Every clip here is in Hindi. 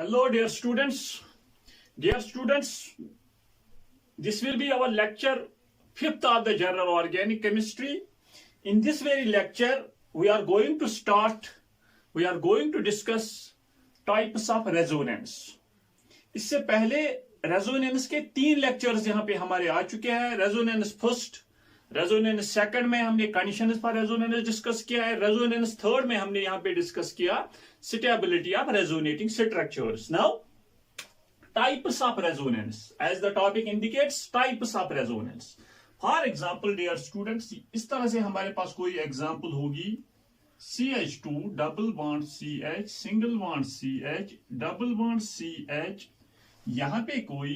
Hello, dear students. Dear students, this will be our lecture 5th of the General Organic Chemistry. In this very lecture, we are going to discuss types of resonance. इससे पहले रेजोनेंस के 3 लेक्चर्स यहाँ पे हमारे आ चुके हैं. रेजोनेंस फर्स्ट, रेजोनेंस सेकंड में हमने कंडीशंस फॉर रेजोनेंस डिस्कस किया है. रेजोनेंस थर्ड में हमने यहाँ पे डिस्कस किया stability of resonating structures. Now types of resonance, as the topic indicates, types of resonance. For example, dear students, इस तरह से हमारे पास कोई एग्जाम्पल होगी CH2 double bond CH single bond CH double bond CH. यहां पे कोई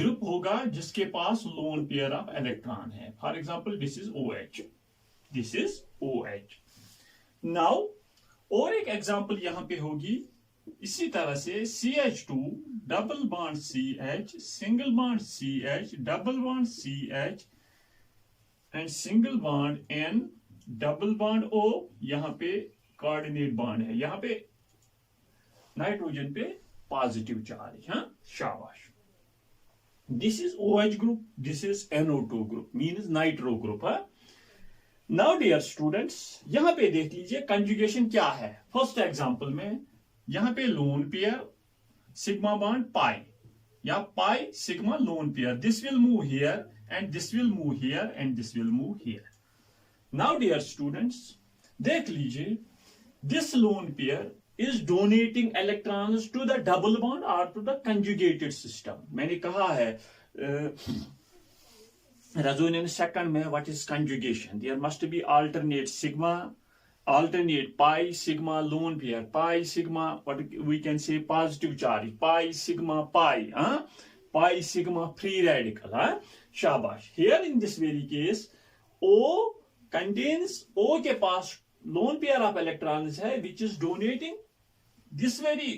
ग्रुप होगा जिसके पास लोन पेयर ऑफ इलेक्ट्रॉन है. For example this is OH, this is OH. Now और एक एग्जाम्पल यहां पे होगी इसी तरह से CH2 double bond CH single bond CH double bond CH and single bond N double bond O. यहां पे कोऑर्डिनेट बॉन्ड है, यहां पे नाइट्रोजन पे पॉजिटिव चार्ज. हाँ, शाबाश. This is OH group, this is NO2 group, means nitro group. Now dear students, यहां पे देख लीजिए कंजुगेशन क्या है. फर्स्ट एग्जांपल में यहां पे lone pair sigma bond pi या pi sigma lone pair. This will move here and this will move here and this will move here. Now dear students, देख लीजिए this lone pair is donating electrons to the double bond और टू द कंजुगेटेड सिस्टम. मैंने कहा है रेजोनेंस सेकंड में what is conjugation. There must be alternate sigma, alternate pi sigma lone pair, pi sigma what we can say positive charge, pi sigma pi, pi sigma free radical. Shabash. Here in this very case O contains, O के पास lone pair of electrons है which is donating, this very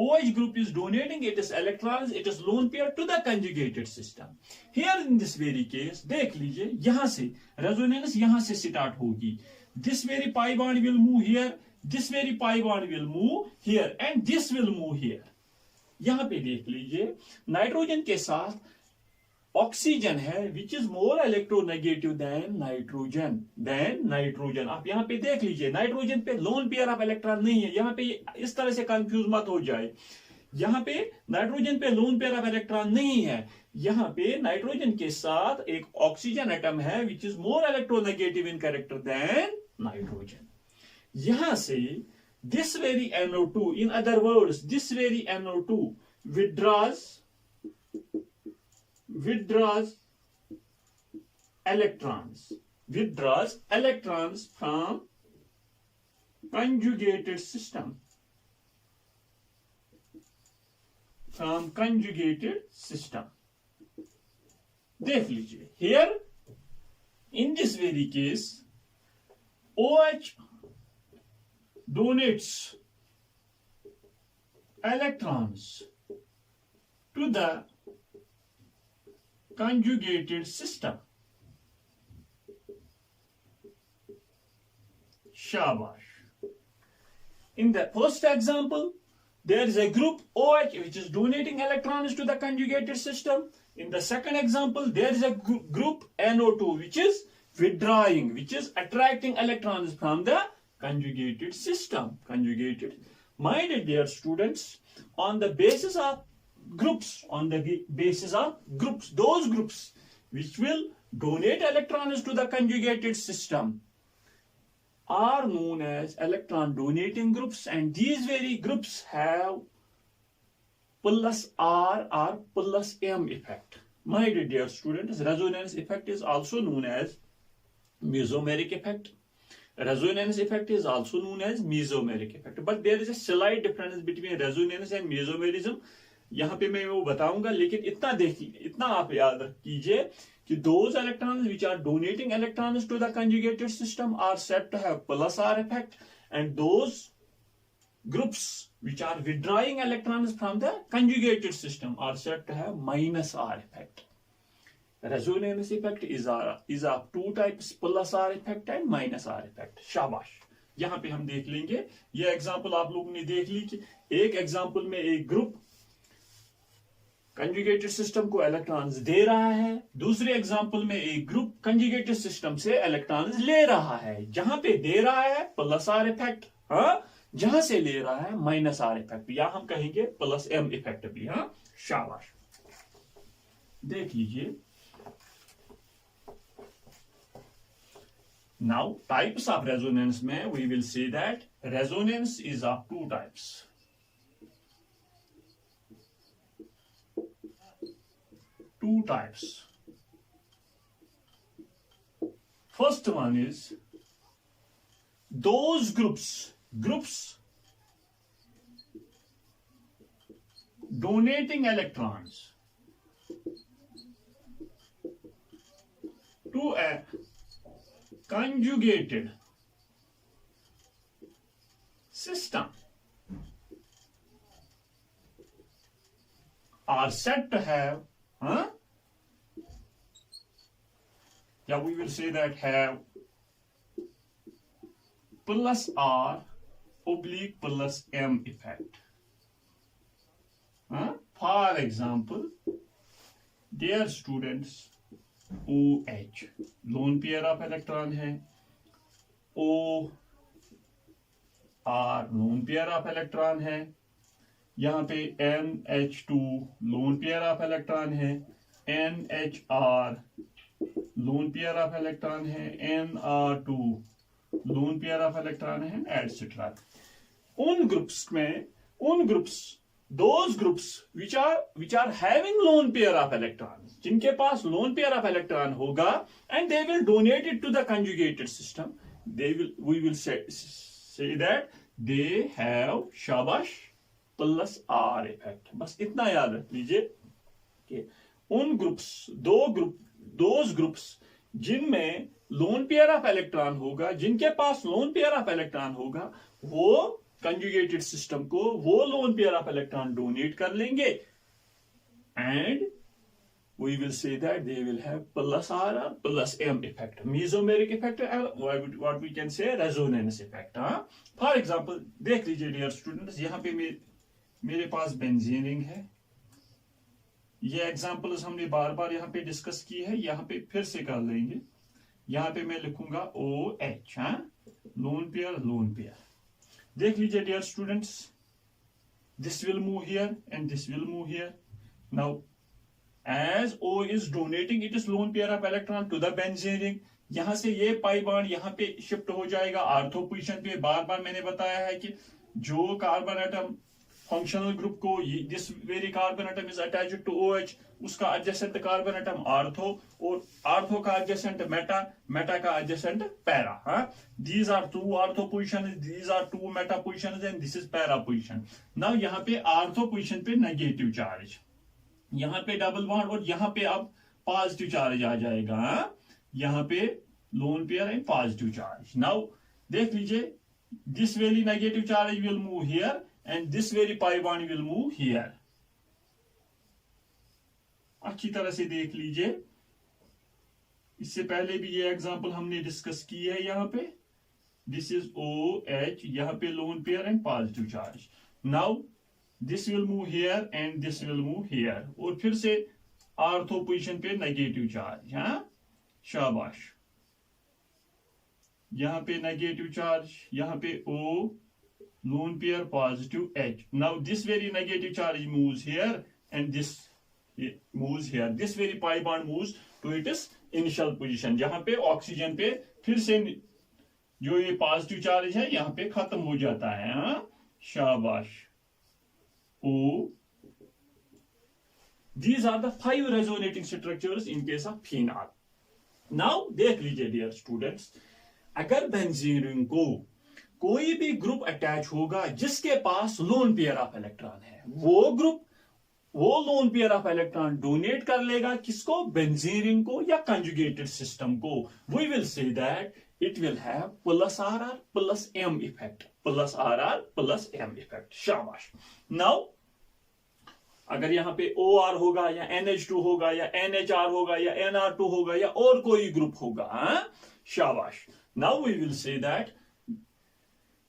OH group is donating its electrons, it is lone pair to the conjugated system. Here in this very case देख लीजिए यहां से रेजोनेंस यहां से स्टार्ट होगी. This very pi bond will move here, this very pi bond will move here and this will move here. यहां पे देख लीजिए नाइट्रोजन के साथ ऑक्सीजन है which is more electronegative than nitrogen. आप यहां पे देख लीजिए नाइट्रोजन पे लोन पेयर ऑफ इलेक्ट्रॉन नहीं है. यहां पे इस तरह से कंफ्यूज मत हो जाए. यहां पे नाइट्रोजन पे लोन पेयर ऑफ इलेक्ट्रॉन नहीं है. यहां पे नाइट्रोजन के साथ एक ऑक्सीजन एटम है which is more electronegative in character than nitrogen. यहां से this very NO2, in other words this very NO2 withdraws electrons from conjugated system, देख लीजिए here in this very case OH donates electrons to the conjugated system. Shabash. In the first example, there is a group OH which is donating electrons to the conjugated system. In the second example, there is a group NO2 which is withdrawing, which is attracting electrons from the conjugated system. My dear students, on the basis of groups, those groups which will donate electrons to the conjugated system are known as electron donating groups, and these very groups have plus R or plus M effect. My dear students, resonance effect is also known as mesomeric effect. Resonance effect is also known as mesomeric effect, but there is a slight difference between resonance and mesomerism. यहां पे मैं वो बताऊंगा, लेकिन इतना आप याद कीजिए कि those electrons which are donating electrons to the conjugated system are said to have plus R effect, and those groups which are withdrawing electrons from the conjugated system are said to have minus R effect. Resonance effect is of two types, plus R effect and minus R effect. Shabash. यहां पे हम देख लेंगे। ये एग्जांपल आप लोगों ने देख ली कि एक एग्जांपल में एक ग्रुप कंजुगेटेड सिस्टम को इलेक्ट्रॉन्स दे रहा है, दूसरे एग्जांपल में एक ग्रुप कंजुगेटेड सिस्टम से इलेक्ट्रॉन्स ले रहा है। जहां पे दे रहा है प्लस आर इफेक्ट, जहां से ले रहा है माइनस आर इफेक्ट, या हम कहेंगे प्लस एम इफेक्ट भी। शाबाश, देख लीजिए। नाउ टाइप्स ऑफ रेजोनेंस में we will see that resonance is of two types. Two types. First one is those groups donating electrons to a conjugated system are said to have yeah, we will say that have plus R oblique plus M effect. For example, dear students, OH lone pair of electron है, O R lone pair of electron है, यहाँ पे NH2 loan pair of electron है, NHR loan pair of electron है, NR2 loan pair of electron है, एटसेट्रा। उन groups those groups which are having lone pair of electrons, जिनके पास lone pair of electron होगा, and they will donate it to the conjugated system, we will say that they have शाबाश प्लस आर इफेक्ट। बस इतना याद रख लीजिए कि उन दोज ग्रुप्स जिनमें लोन पेयर ऑफ इलेक्ट्रॉन होगा, जिनके पास लोन पेयर ऑफ इलेक्ट्रॉन होगा, वो कंजुगेटेड सिस्टम को वो lone pair of electron donate कर लेंगे, and we will say that they will have plus R plus M effect, mesomeric effect, what we can say resonance effect. For example देख लीजिए डियर स्टूडेंट्स, यहां पे मेरे पास बेंजीन रिंग है। ये एग्जांपल्स हमने बार बार यहां पे डिस्कस की है, यहां पे फिर से कर लेंगे। यहां पे मैं लिखूंगा OH, लोन पेयर। देख लीजिए dear students, this will move here and this will move here. Now as O is donating it is lone pair of electron to the benzene ring, यहां से ये पाई बॉन्ड यहां पे शिफ्ट हो जाएगा आर्थो पोजीशन पे। बार बार मैंने बताया है कि जो कार्बन एटम फंक्शनल ग्रुप को this very carbon atom is attached to OH, उसका एडजेसेंट कार्बन एटम आर्थो, और आर्थो का एडजेसेंट मेटा का adjacent para. These are two ortho positions, these are two meta positions, and this is para position. Now यहाँ पे आर्थो पोजीशन पे नेगेटिव चार्ज, यहाँ पे डबल बॉन्ड, और यहाँ पे अब पॉजिटिव चार्ज आ जाएगा। यहाँ पे lone pair and positive charge. Now देख लीजिए, this very negative charge will move here and this very pi bond will move here। अच्छी तरह से देख लीजिए, इससे पहले भी ये एग्जांपल हमने डिस्कस की है। यहाँ पे दिस इज OH, यहाँ पे lone pair and positive charge. Now this will move here and this will move here, और फिर से आर्थो पोजीशन पे नेगेटिव चार्ज। शाबाश, यहाँ पे नेगेटिव चार्ज, यहाँ पे O lone pair positive H. Now this very negative charge moves here and this moves here. This very pi bond moves to its initial position, जहां पे ऑक्सीजन पे फिर से जो ये पॉजिटिव चार्ज है यहाँ पे खत्म हो जाता है। शाबाश। O. These are the 5 resonating structures in case of phenol. Now देख लीजिए डियर स्टूडेंट्स, अगर बेंजीन रिंग को कोई भी ग्रुप अटैच होगा जिसके पास लोन पेयर ऑफ इलेक्ट्रॉन है, वो ग्रुप वो lone pair of electron donate कर लेगा किसको, बेंजीन रिंग को या कंजुगेटेड सिस्टम को। We will say that it will have plus R plus M effect, plus R plus M effect. शाबाश। नाउ अगर यहां पे OR होगा या NH2 होगा या NHR होगा या NR2 होगा या और कोई ग्रुप होगा, शाबाश। Now we will say that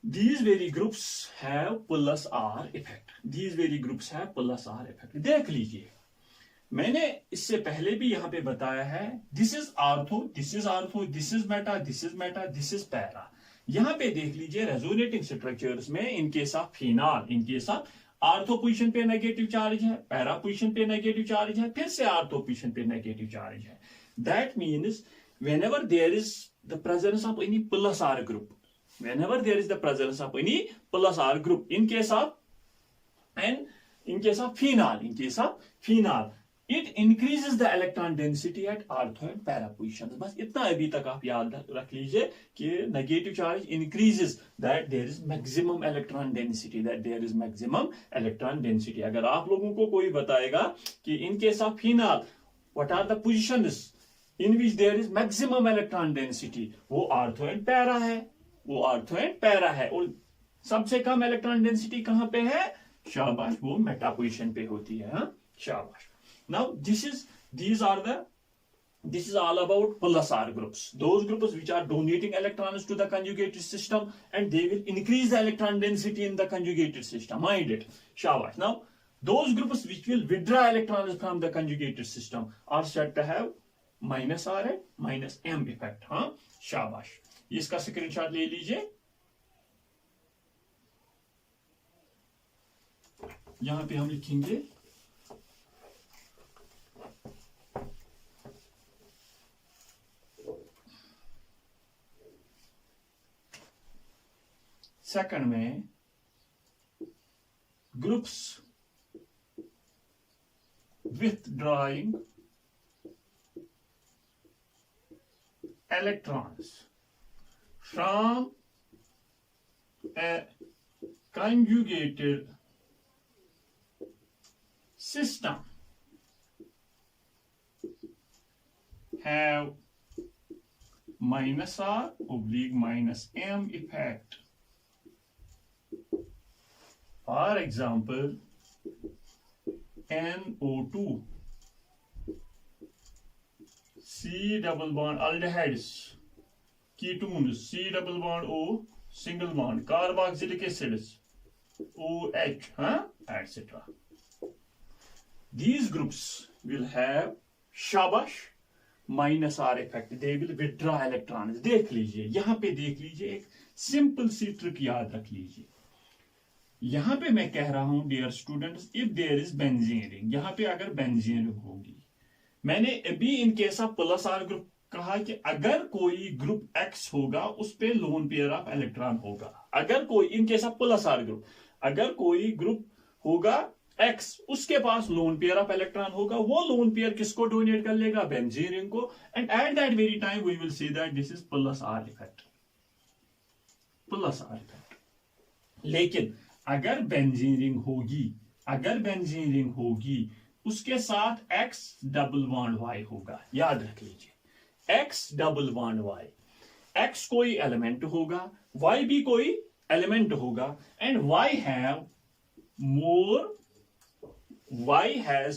these very groups have plus R effect. These very groups have plus R effect. देख लीजिए, मैंने इससे पहले भी यहां पे बताया है, this is ortho, this is ortho, this is Meta, this is Meta, this is para. यहां पे देख लीजिए रेजोनेटिंग स्ट्रक्चर्स में इनके साथ फिनॉल, इनके साथ आर्थो पोजीशन पे नेगेटिव चार्ज है, पैरा पोजीशन पे नेगेटिव चार्ज है, फिर से आर्थो पोजीशन पे नेगेटिव चार्ज है. That means whenever there is the presence of any plus R group, whenever there is the presence of any plus R group in case of phenol, it increases the electron density at ortho and para positions. बस इतना अभी तक आप याद रख लीजिए कि negative charge increases, that there is maximum electron density, अगर आप लोगों को कोई बताएगा कि in case of phenol what are the positions in which there is maximum electron density, वो आर्थो एंड पैरा है, और सबसे कम इलेक्ट्रॉन डेंसिटी कहां पे है? शाबाश, वो मेटा पोजीशन पे होती है. हाँ, शाबाश. Now this is all about plus R groups, those groups which are donating electrons to the conjugated system and they will increase the electron density in the conjugated system. Mind it. Shabash. Now those groups which will withdraw electrons from the conjugated system are said to have minus R है, माइनस एम इफेक्ट. हाँ, शाबाश. इसका स्क्रीनशॉट ले लीजिए. यहां पे हम लिखेंगे सेकंड में groups withdrawing electrons from a conjugated system have minus R oblique minus M effect. For example, NO2, C double bond aldehydes, ketones, C double bond O, single bond, carboxylic acids, OH, etc. These groups will have shabash minus R effect. They will withdraw electrons. देख लीजिए, यहां पे देख लीजिए, एक सिंपल सी ट्रिक याद रख लीजिए. यहां पे मैं कह रहा हूं dear students, if there is benzene ring, यहां पे अगर बेंजीन रिंग होगी, मैंने अभी in case of plus R group कहा कि अगर कोई ग्रुप एक्स होगा उस पे लोन पेयर ऑफ इलेक्ट्रॉन होगा. अगर कोई in case of plus R group, अगर कोई ग्रुप होगा एक्स, उसके पास लोन पेयर ऑफ इलेक्ट्रॉन होगा, वो लोन पेयर किसको डोनेट कर लेगा? बेंजीन रिंग को. And at that very time we will see that this is plus R effect. लेकिन अगर बेंजीन रिंग होगी, उसके साथ एक्स डबल बॉन्ड वाई होगा. याद रख लीजिए, X double bond Y. X कोई एलिमेंट होगा, वाई भी कोई एलिमेंट होगा, and Y has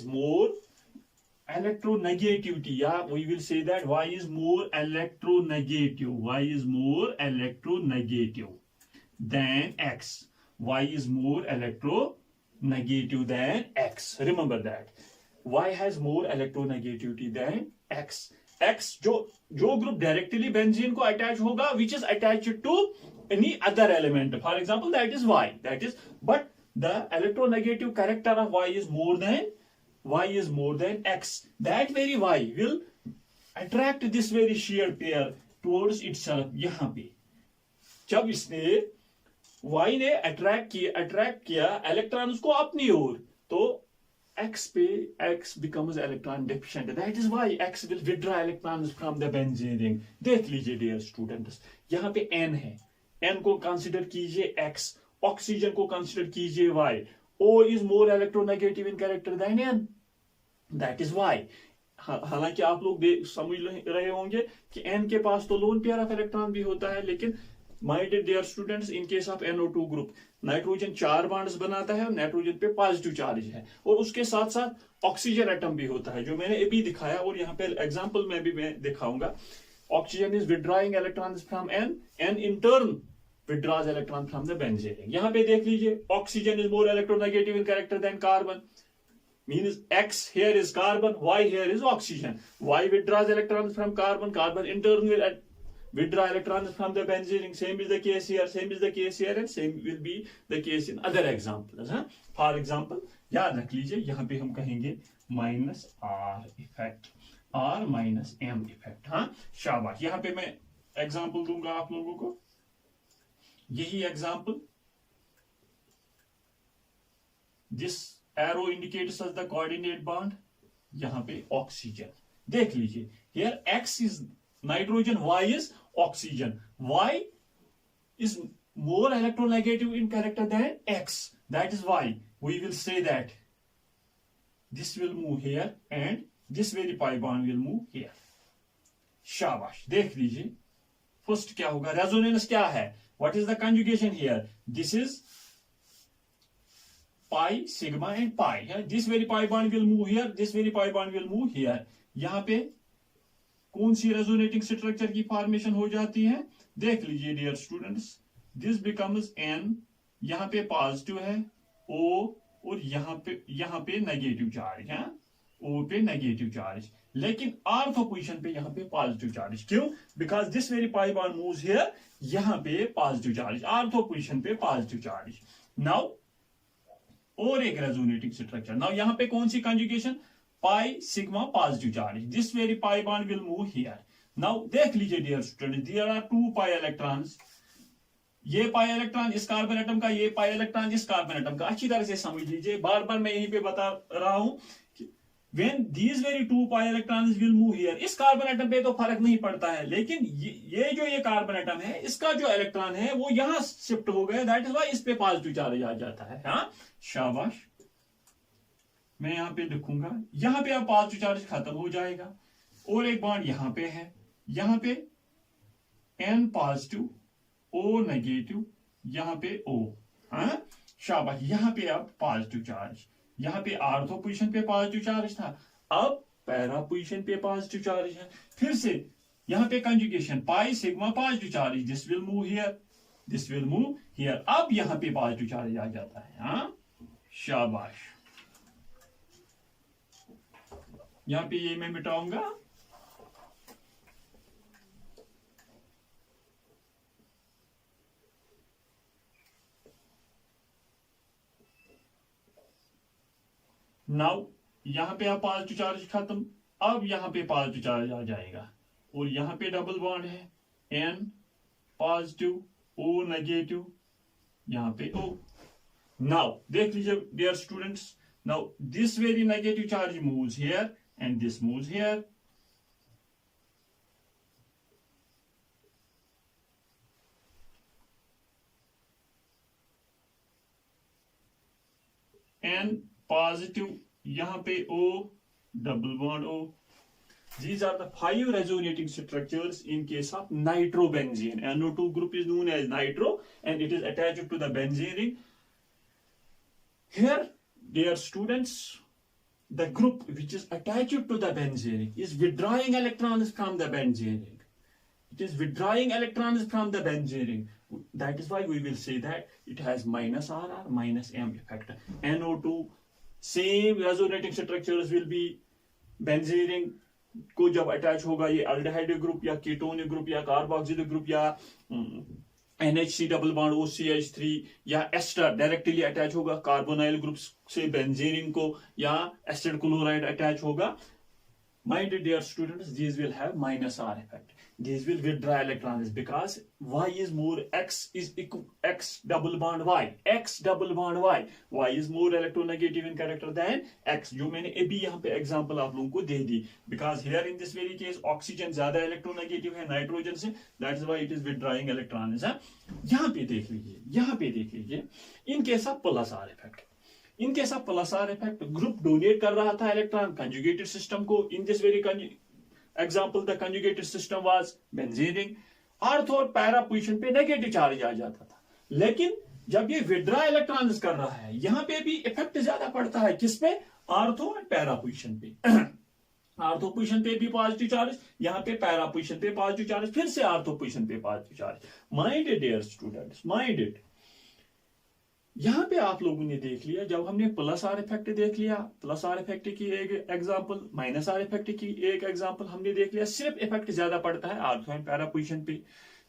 more electronegativity. Yeah, we will say that Y is more electronegative than X. Y is more electronegative than X. Remember that. Y has more electronegativity than X. X जो group directly benzene को attach होगा, which is attached to any other element. For example, that is Y. But the electronegative character of Y is more than X. That very Y will attract this very shared pair towards itself. यहाँ पे जब इसने Y ने अट्रैक्ट किया इलेक्ट्रॉन्स को अपनी ओर, तो X becomes electron deficient. That is why X will withdraw electrons from the benzene ring. देख लीजिए dear students, यहाँ पे N है, N को कंसिडर कीजिए X, ऑक्सीजन को कंसिडर कीजिए Y. O is more electronegative in character than N. That is why. हालांकि आप लोग समझ रहे होंगे कि N के पास तो लोन पेयर ऑफ इलेक्ट्रॉन भी होता है, लेकिन my dear students, in case of NO2 group, nitrogen 4 bonds बनाता है और नाइट्रोजन पे पॉजिटिव चार्ज है, और उसके साथ साथ ऑक्सीजन एटम भी होता है, जो मैंने अभी दिखाया, और यहाँ पे एग्जांपल में भी मैं दिखाऊंगा. Oxygen is withdrawing electrons from N in turn withdraws electron from the benzene ring. यहाँ पे देख लीजिए, oxygen is more electronegative in character than carbon. Means X here is carbon, Y here is oxygen. Y withdraws electrons from carbon, carbon in turn will withdraw electrons from the benzene ring. Same is the case here, same is the case here, and same will be the case in other examples. For example, याद रख लीजिए, यहाँ पे हम कहेंगे minus R effect, R minus M effect. हाँ, शाबाश. यहाँ पे मैं एग्जाम्पल दूंगा आप लोगों को. यही example, this arrow indicates as the coordinate bond. यहां पे ऑक्सीजन देख लीजिए, here X is nitrogen, Y is oxygen. Y is more electronegative in character than X. That is why we will say that this will move here and this very pi bond will move here. शाबाश. देख लीजिए, फर्स्ट क्या होगा, रेजोनेंस क्या है, what is the conjugation here, this is pi, sigma and pi. This very pi bond will move here, this very pi bond will move here. यहां पे कौन सी रेजोनेटिंग स्ट्रक्चर की फॉर्मेशन हो जाती है, देख लीजिए dear students. This becomes N, यहां पे पॉजिटिव है O, और यहां पे नेगेटिव चार्ज है, O पे नेगेटिव चार्ज. लेकिन आर्थो पोजीशन पे यहां पे पॉजिटिव चार्ज. क्यों? Because this very pi bond moves here, यहां पे पॉजिटिव चार्ज, आर्थो पोजीशन पे पॉजिटिव चार्ज. नाउ और एक रेजोनेटिंग स्ट्रक्चर. नाउ यहां पे कौन सी conjugation, pi sigma positive charge. This very pi bond will move here. Now देख लीजिए dear student, there are 2 pi electrons. ये पाई इलेक्ट्रॉन इस कार्बन एटम का, ये पाई इलेक्ट्रॉन इस कार्बन एटम का. अच्छी तरह से समझ लीजिए, बार बार मैं यहीं पे बता रहा हूं, when these very 2 pi electrons will move here, इस कार्बन एटम पे तो फर्क नहीं पड़ता है, लेकिन ये कार्बन एटम है, इसका जो इलेक्ट्रॉन है वो यहां शिफ्ट हो गया. दैट इज व्हाई इस पे पॉजिटिव चार्ज आ जाता है. हाँ, शाबाश. मैं यहां पे लिखूंगा, यहां पे अब पॉजिटिव चार्ज खत्म हो जाएगा, और एक बॉन्ड यहां पे है, यहां पे N पॉजिटिव, O नेगेटिव, यहां पे O. हाँ, शाबाश. यहां पे अब पॉजिटिव चार्ज, यहां पे आर्थो पोजीशन पे पॉजिटिव चार्ज था, अब पैरा पोजीशन पे पॉजिटिव चार्ज है. फिर से यहां पे conjugation, pi sigma positive charge, this will move here, this will move here. अब यहां पे पॉजिटिव चार्ज आ जाता है. हाँ, शाबाश. यहां पे ये मैं मिटाऊंगा. नाउ यहां पे आप पॉजिटिव चार्ज खत्म, अब यहां पे पॉजिटिव चार्ज आ जाएगा, और यहां पे डबल बॉन्ड है, N पॉजिटिव, O नेगेटिव, यहां पे O. नाउ देख लीजिए dear students, now this very negative charge moves here and this moves here. N positive, यहां पे O, double bond O. These are the 5 resonating structures in case of nitrobenzene. NO2 group is known as nitro and it is attached to the benzene ring. Here, dear students, the group which is attached to the benzene ring is withdrawing electrons from the benzene ring. It is withdrawing electrons from the benzene ring. That is why we will say that it has minus R or minus M effect. NO2, same resonating structures will be benzene ring को जब अटैच होगा ये अल्डिहाइड ग्रुप या कीटोन ग्रुप या कार्बोक्सिल ग्रुप या NHC डबल बॉन्ड OCH3 या एस्टर डायरेक्टली अटैच होगा कार्बोनाइल ग्रुप से बेंजीन रिंग को, या एसिड क्लोराइड अटैच होगा. My dear students, these will have minus R effect. These will withdraw electrons because Y is more, X is equal, X double bond Y, X double bond Y. Y is more electronegative in character than X. जो मैंने अभी यहाँ पे एग्जांपल आप लोगों को दे दी. Because here in this very case, oxygen ज्यादा electronegative है नाइट्रोजन से. That is why it is withdrawing electrons. यहाँ पे देख लीजिए, यहाँ पे देख लीजिए. In case of plus R effect. In case of plus R effect, group donate कर रहा था इलेक्ट्रॉन conjugated system को. In this very example, the conjugated system was benzene ring. Ortho और पैरा पोजीशन पे नेगेटिव चार्ज आ जाता था, लेकिन जब ये विड्रा इलेक्ट्रॉन्स कर रहा है, यहां पे भी इफेक्ट ज्यादा पड़ता है. किस पे? आर्थो और पैरा पोजीशन पे. आर्थो पोजीशन पे भी पॉजिटिव चार्ज, यहाँ पे पैरा पोजीशन पे पॉजिटिव चार्ज, फिर से आर्थो पोजीशन पे positive charge. Mind it dear students, mind it. यहां पे आप लोगों ने देख लिया, जब हमने प्लस आर इफेक्ट देख लिया, प्लस आर इफेक्ट की एक एग्जांपल, माइनस आर इफेक्ट की एक एग्जांपल हमने देख लिया। सिर्फ इफेक्ट ज्यादा पड़ता है आर्थो एंड पैरा पोजीशन पे।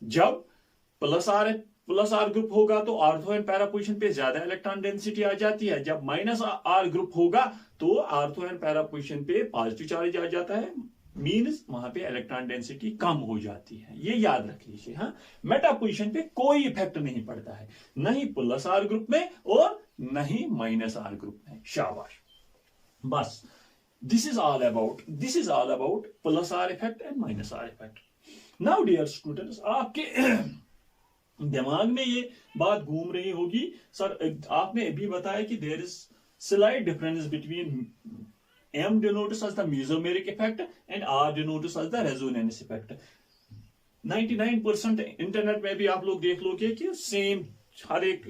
जब प्लस आर ग्रुप होगा तो आर्थो एंड पैरा पोजीशन पे ज्यादा इलेक्ट्रॉन डेंसिटी आ जाती है। जब माइनस आर ग्रुप होगा तो आर्थो एंड पैरा पोजीशन पे पॉजिटिव चार्ज आ जाता है, मीन्स वहां पे इलेक्ट्रॉन डेंसिटी कम हो जाती है। ये याद रख लीजिए। हाँ, मेटा पोजीशन पे कोई इफेक्ट नहीं पड़ता है, नहीं प्लस आर ग्रुप में और नहीं माइनस आर ग्रुप में। शाबाश, बस this is all about plus R effect and minus R effect. Now dear students, आपके दिमाग में ये बात घूम रही होगी, सर आपने अभी बताया कि there is slight difference between M denotes as the mesomeric effect and R denotes as the resonance effect। 99% internet में भी आप लोग देख लोगे कि सेम, हर एक,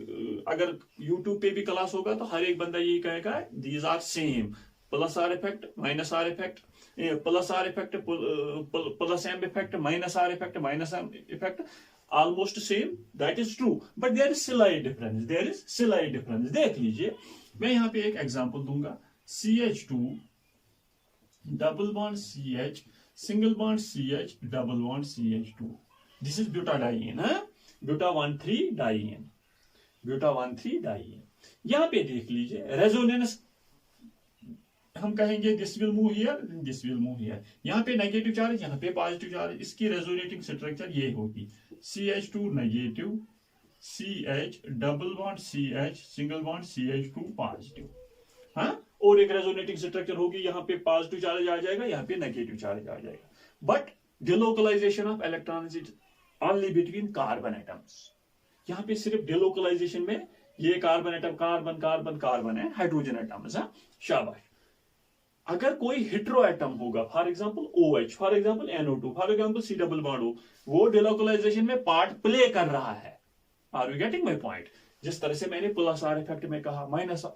अगर YouTube पे भी क्लास होगा तो हर एक बंदा यही कहेगा these are same, plus R effect minus R effect, plus R effect plus M effect, minus R effect minus M effect, almost same. That is true, but there is slight difference, देख लीजिए। मैं यहाँ पे एक एग्जांपल दूंगा, CH2 double bond CH, single bond CH, double bond CH2, this is butadiene, buta 1,3 diene, buta 1,3 diene। यहां पे देख लीजिए रेजोनेंस, हम कहेंगे this will move here, this will move here. यहाँ पे नेगेटिव चार्ज, यहाँ पे पॉजिटिव चार्ज, इसकी रेजोनेटिंग स्ट्रक्चर ये होगी CH2 negative, CH double bond CH, single bond CH2 positive. हाँ, और एक रेजोनेटिंग स्ट्रक्चर होगी, यहाँ पे पॉजिटिव चार्ज आ जाएगा, यहाँ पे नेगेटिव चार्ज आ जाएगा। But delocalization of electrons is only between carbon atoms. यहाँ पे सिर्फ डिलोकलाइजेशन में ये carbon atom, carbon carbon carbon है, हाइड्रोजन एटम्स है। शाबाश। अगर कोई हेटेरो एटम होगा, for example OH, for example NO2, for example C double bond हो, वो डिलोकलाइजेशन में पार्ट प्ले कर रहा है। Are you getting my point? जिस तरह से मैंने प्लस आर इफेक्ट में कहा, माइनस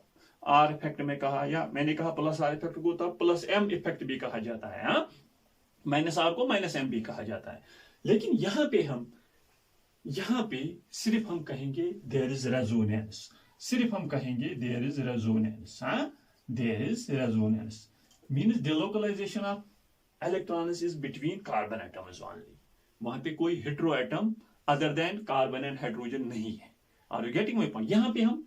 आर इफेक्ट में कहा, या मैंने कहा प्लस आर इफेक्ट को तब प्लस एम इफेक्ट भी कहा जाता है, हाँ, माइनस आर को माइनस एम भी कहा जाता है। लेकिन यहां पे सिर्फ हम कहेंगे देयर इज रेजोनेंस, सिर्फ हम कहेंगे देयर इज रेजोनेंस, हाँ, there is resonance means delocalization of electrons is between carbon atoms only. वहां पे कोई hetero atom other than carbon and hydrogen नहीं है। Are you getting my point? यहां पे हम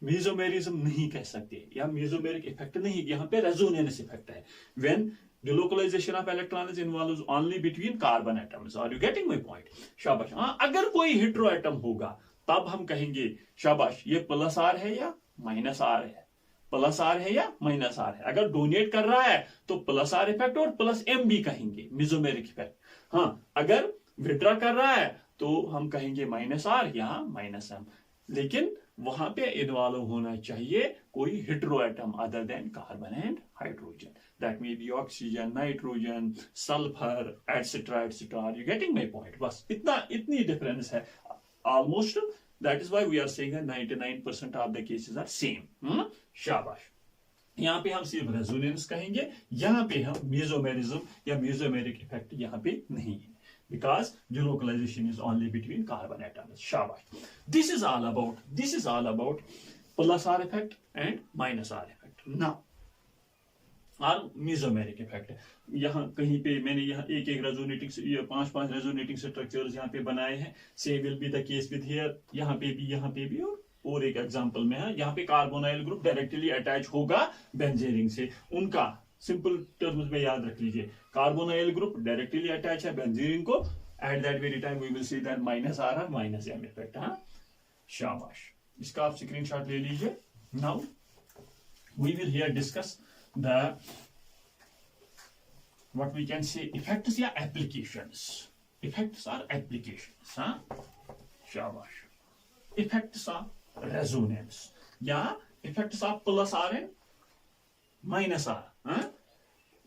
मेसोमेरिज्म नहीं कह सकते या मेसोमेरिक इफेक्ट नहीं, यहाँ पे रेजोनेंस इफेक्ट है। When delocalization of electrons involves only between carbon atoms. Are you getting my point? शाबाश। हाँ, अगर कोई हेटेरो एटम होगा तब हम कहेंगे शाबाश ये प्लस आर है या माइनस आर है, प्लस आर है या माइनस आर है। अगर डोनेट कर रहा है तो प्लस आर इफेक्ट और प्लस एम भी कहेंगे, मेसोमेरिक इफेक्ट। हाँ, अगर विड्रॉ कर रहा है तो हम कहेंगे माइनस आर या माइनस एम। लेकिन वहां पे इन्वॉल्व होना चाहिए कोई hetero atom other than carbon and hydrogen, that may be oxygen, nitrogen, sulphur, etcetera etcetera. Are you getting my point? बस इतनी डिफरेंस है almost. That is why we are saying 99% of the cases are same. शाबाश। यहाँ पे हम सिर्फ रेजोनेंस कहेंगे, यहाँ पे हम मेसोमेरिज्म या मेसोमेरिक इफेक्ट यहाँ पे नहीं है, because delocalization is only between carbon atoms. Shabash. This is all about plus R effect and minus R effect. Now, और mesomeric effect। यहाँ कहीं पे मैंने यहाँ एक रेजोनेटिंग, पांच रेजोनेटिंग स्ट्रक्चर्स यहाँ पे बनाए हैं। Same will be the case with here, यहाँ पे भी और एक एग्जांपल में है, यहाँ पे कार्बोनाइल ग्रुप डायरेक्टली अटैच होगा बेंजीन से। उनका सिंपल टर्म्स में याद रख लीजिए, कार्बोनाइल ग्रुप डायरेक्टली अटैच है बेंजीन को। At that very time we will see that minus R और माइनस एम इफेक्ट। हाँ, शाबाश। इसका आप स्क्रीनशॉट ले लीजिए। Now we will here discuss the what we can say effects या एप्लीकेशंस। Effects or applications. हाँ, शाबाश। इफेक्ट्स ऑफ रेजोनेंस या effects of plus R and minus R,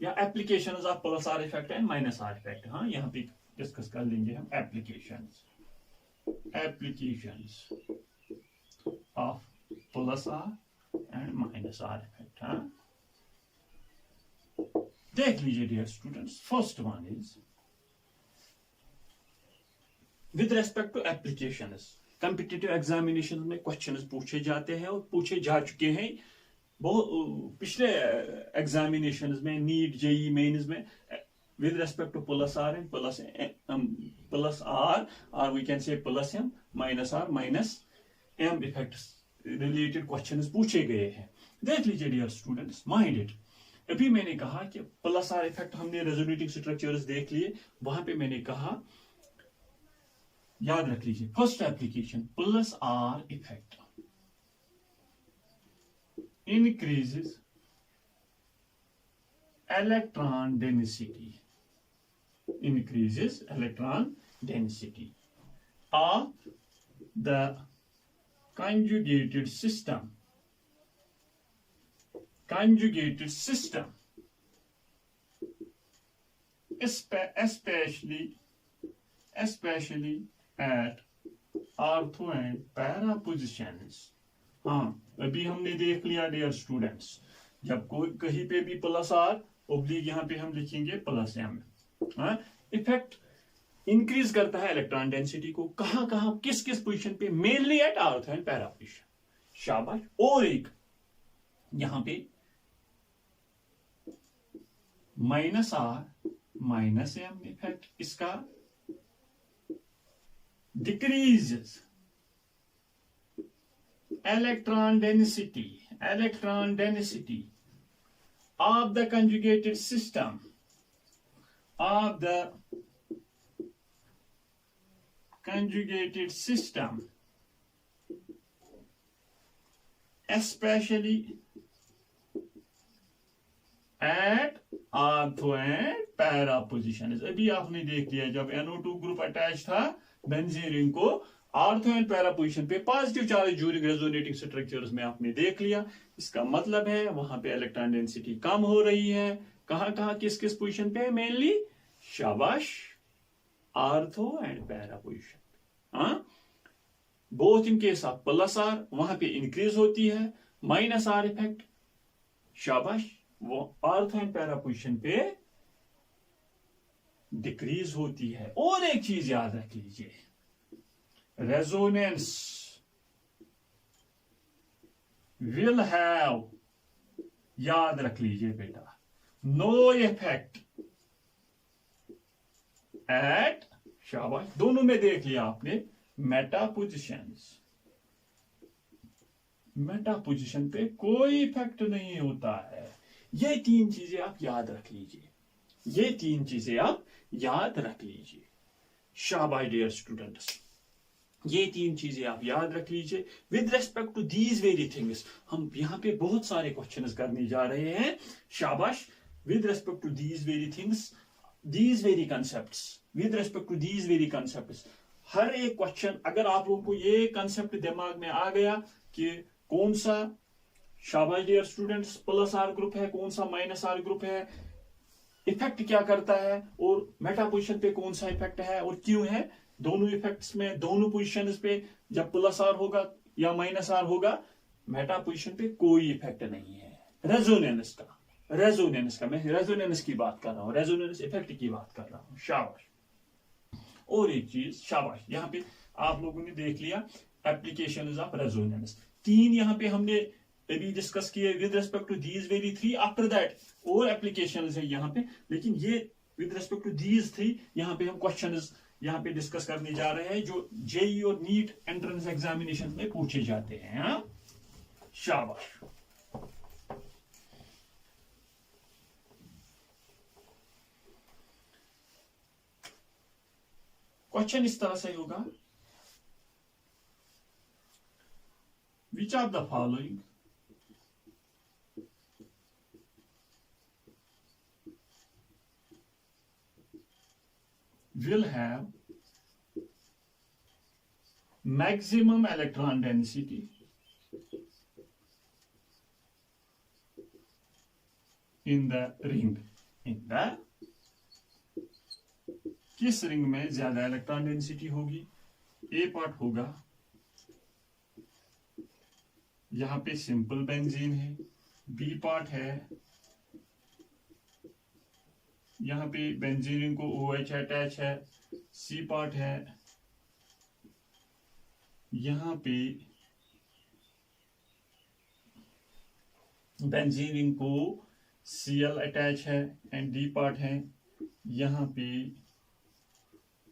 या applications of plus R effect and minus R effect. हाँ, यहाँ पे डिस्कस कर लेंगे हम applications of plus R and minus R effect. हाँ, देख लीजिए dear students, first one is with respect to applications. Competitive examination में क्वेश्चंस पूछे जाते हैं और पूछे जा चुके हैं बहुत पिछले एग्जामिनेशंस में, नीट, जेई मेंस में, with respect to plus r and plus r, or we can say plus m minus r minus m effects related questions पूछे गए हैं। देख लीजिए डियर स्टूडेंट्स, माइंड इट। अभी मैंने कहा कि प्लस आर इफेक्ट हमने रेजोनेटिंग स्ट्रक्चर्स देख लिए, वहां पे मैंने कहा याद रख लीजिए, first application plus R effect increases electron density, increases electron density of the conjugated system, especially at ortho and para positions। हाँ, अभी हमने देख लिया डियर स्टूडेंट्स, जब कोई कहीं पे भी प्लस आर ओब्लिक यहाँ पे हम लिखेंगे प्लस एम। इफेक्ट इंक्रीज करता है इलेक्ट्रॉन डेंसिटी को, कहां कहां किस किस पोजीशन पे, mainly at ortho and para position. शाबाश। और एक यहां पे minus R minus M effect, इसका decreases electron density of the conjugated system, especially at ortho and para positions। अभी आपने देख लिया जब NO2 ग्रुप अटैच था बेंजीन रिंग को आर्थो एंड पैरा पोजीशन पे, positive charge during resonating structures में आपने देख लिया। इसका मतलब है वहां पे इलेक्ट्रॉन डेंसिटी कम हो रही है। कहां कहां किस किस पोजीशन पे, मेनली शाबाश ortho and para position. Both in case of plus R वहां पे इंक्रीज होती है, माइनस आर इफेक्ट शाबाश वो आर्थो एंड पैरा पोजीशन पे डिक्रीज होती है। और एक चीज याद रख लीजिए, resonance will have, याद रख लीजिए बेटा, no effect at, शाबाश, दोनों में देख लिया आपने, मेटा पोजिशन पे कोई इफेक्ट नहीं होता है। ये तीन चीजें आप याद रख लीजिए, शाबाश डियर स्टूडेंट्स, ये तीन चीजें आप याद रख लीजिए। With respect to these very things, हम यहां पे बहुत सारे क्वेश्चंस करने जा रहे हैं, शाबाश। With respect to these very things, these very concepts, with respect to these very concepts, हर एक क्वेश्चन अगर आप लोगों को ये कंसेप्ट दिमाग में आ गया कि कौन सा, शाबाश dear students, plus R group है, कौन सा माइनस आर ग्रुप है, इफेक्ट क्या करता है, और मेटा पोजीशन पे कौन सा इफेक्ट है और क्यों है, दोनों इफेक्ट्स में, दोनों पोजीशंस पे जब प्लस आर होगा या माइनस आर होगा, मेटा पोजीशन पे कोई इफेक्ट नहीं है। रेजोनेंस का मैं रेजोनेंस की बात कर रहा हूं, रेजोनेंस इफेक्ट की बात कर रहा हूं, शाबाश। और एक चीज, शाबाश, यहां पे आप लोगों ने देख लिया एप्लीकेशंस ऑफ रेजोनेंस, तीन यहां पे हमने अभी डिस्कस किए with respect to these very three. After that और एप्लीकेशंस है यहां पे, लेकिन ये with respect to these three यहां पे हम क्वेश्चंस यहां पे डिस्कस करने जा रहे हैं जो जेई और नीट एंट्रेंस एग्जामिनेशन में पूछे जाते हैं। हाँ? शाबाश। क्वेश्चन इस तरह से होगा, विच of the following will have maximum electron density in the ring, किस रिंग में ज्यादा इलेक्ट्रॉन डेंसिटी होगी। ए पार्ट होगा, यहां पे सिंपल बेंजीन है, बी पार्ट है यहाँ पे बेंजीन रिंग को OH अटैच है, C पार्ट है, यहाँ पे बेंजीन रिंग को Cl अटैच है एंड D पार्ट है, यहाँ पे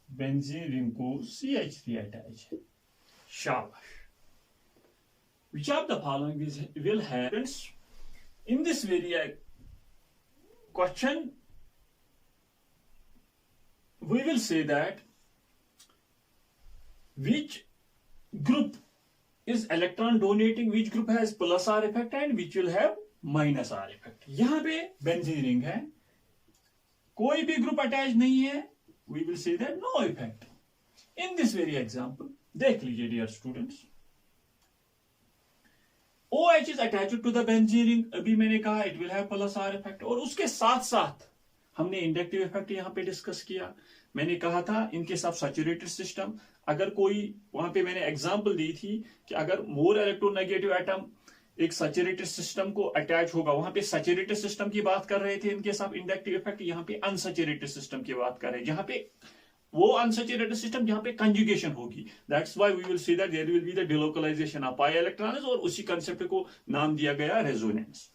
बेंजीन रिंग को CH3 अटैच है। शाबाश। Which of the following will have in this very question? We will say that which group is electron donating, which group has plus R effect and which will have minus R effect. यहाँ पे बेंजीन रिंग है, कोई भी ग्रुप अटैच नहीं है, we will say that no effect. In this very example, देख लीजिए dear students, OH is attached to the benzene ring. अभी मैंने कहा it will have plus R effect, और उसके साथ साथ हमने इंडक्टिव इफेक्ट यहाँ पे डिस्कस किया। मैंने कहा था इनके साथ सैचुरेटेड सिस्टम, अगर कोई वहां पे मैंने एग्जांपल दी थी कि अगर मोर इलेक्ट्रोनेगेटिव एटम एक सैचुरेटेड सिस्टम को अटैच होगा, वहां पे सैचुरेटेड सिस्टम की बात कर रहे थे इनके साथ इंडक्टिव इफेक्ट, यहाँ पे अनसैचुरेटेड सिस्टम की बात कर रहे हैं, जहां पे वो अनसैचुरेटेड सिस्टम जहां पे कंजुगेशन होगी, that's why we will see that there will be the delocalisation of pi electrons, और उसी कंसेप्ट को नाम दिया गया रेजोनेंस।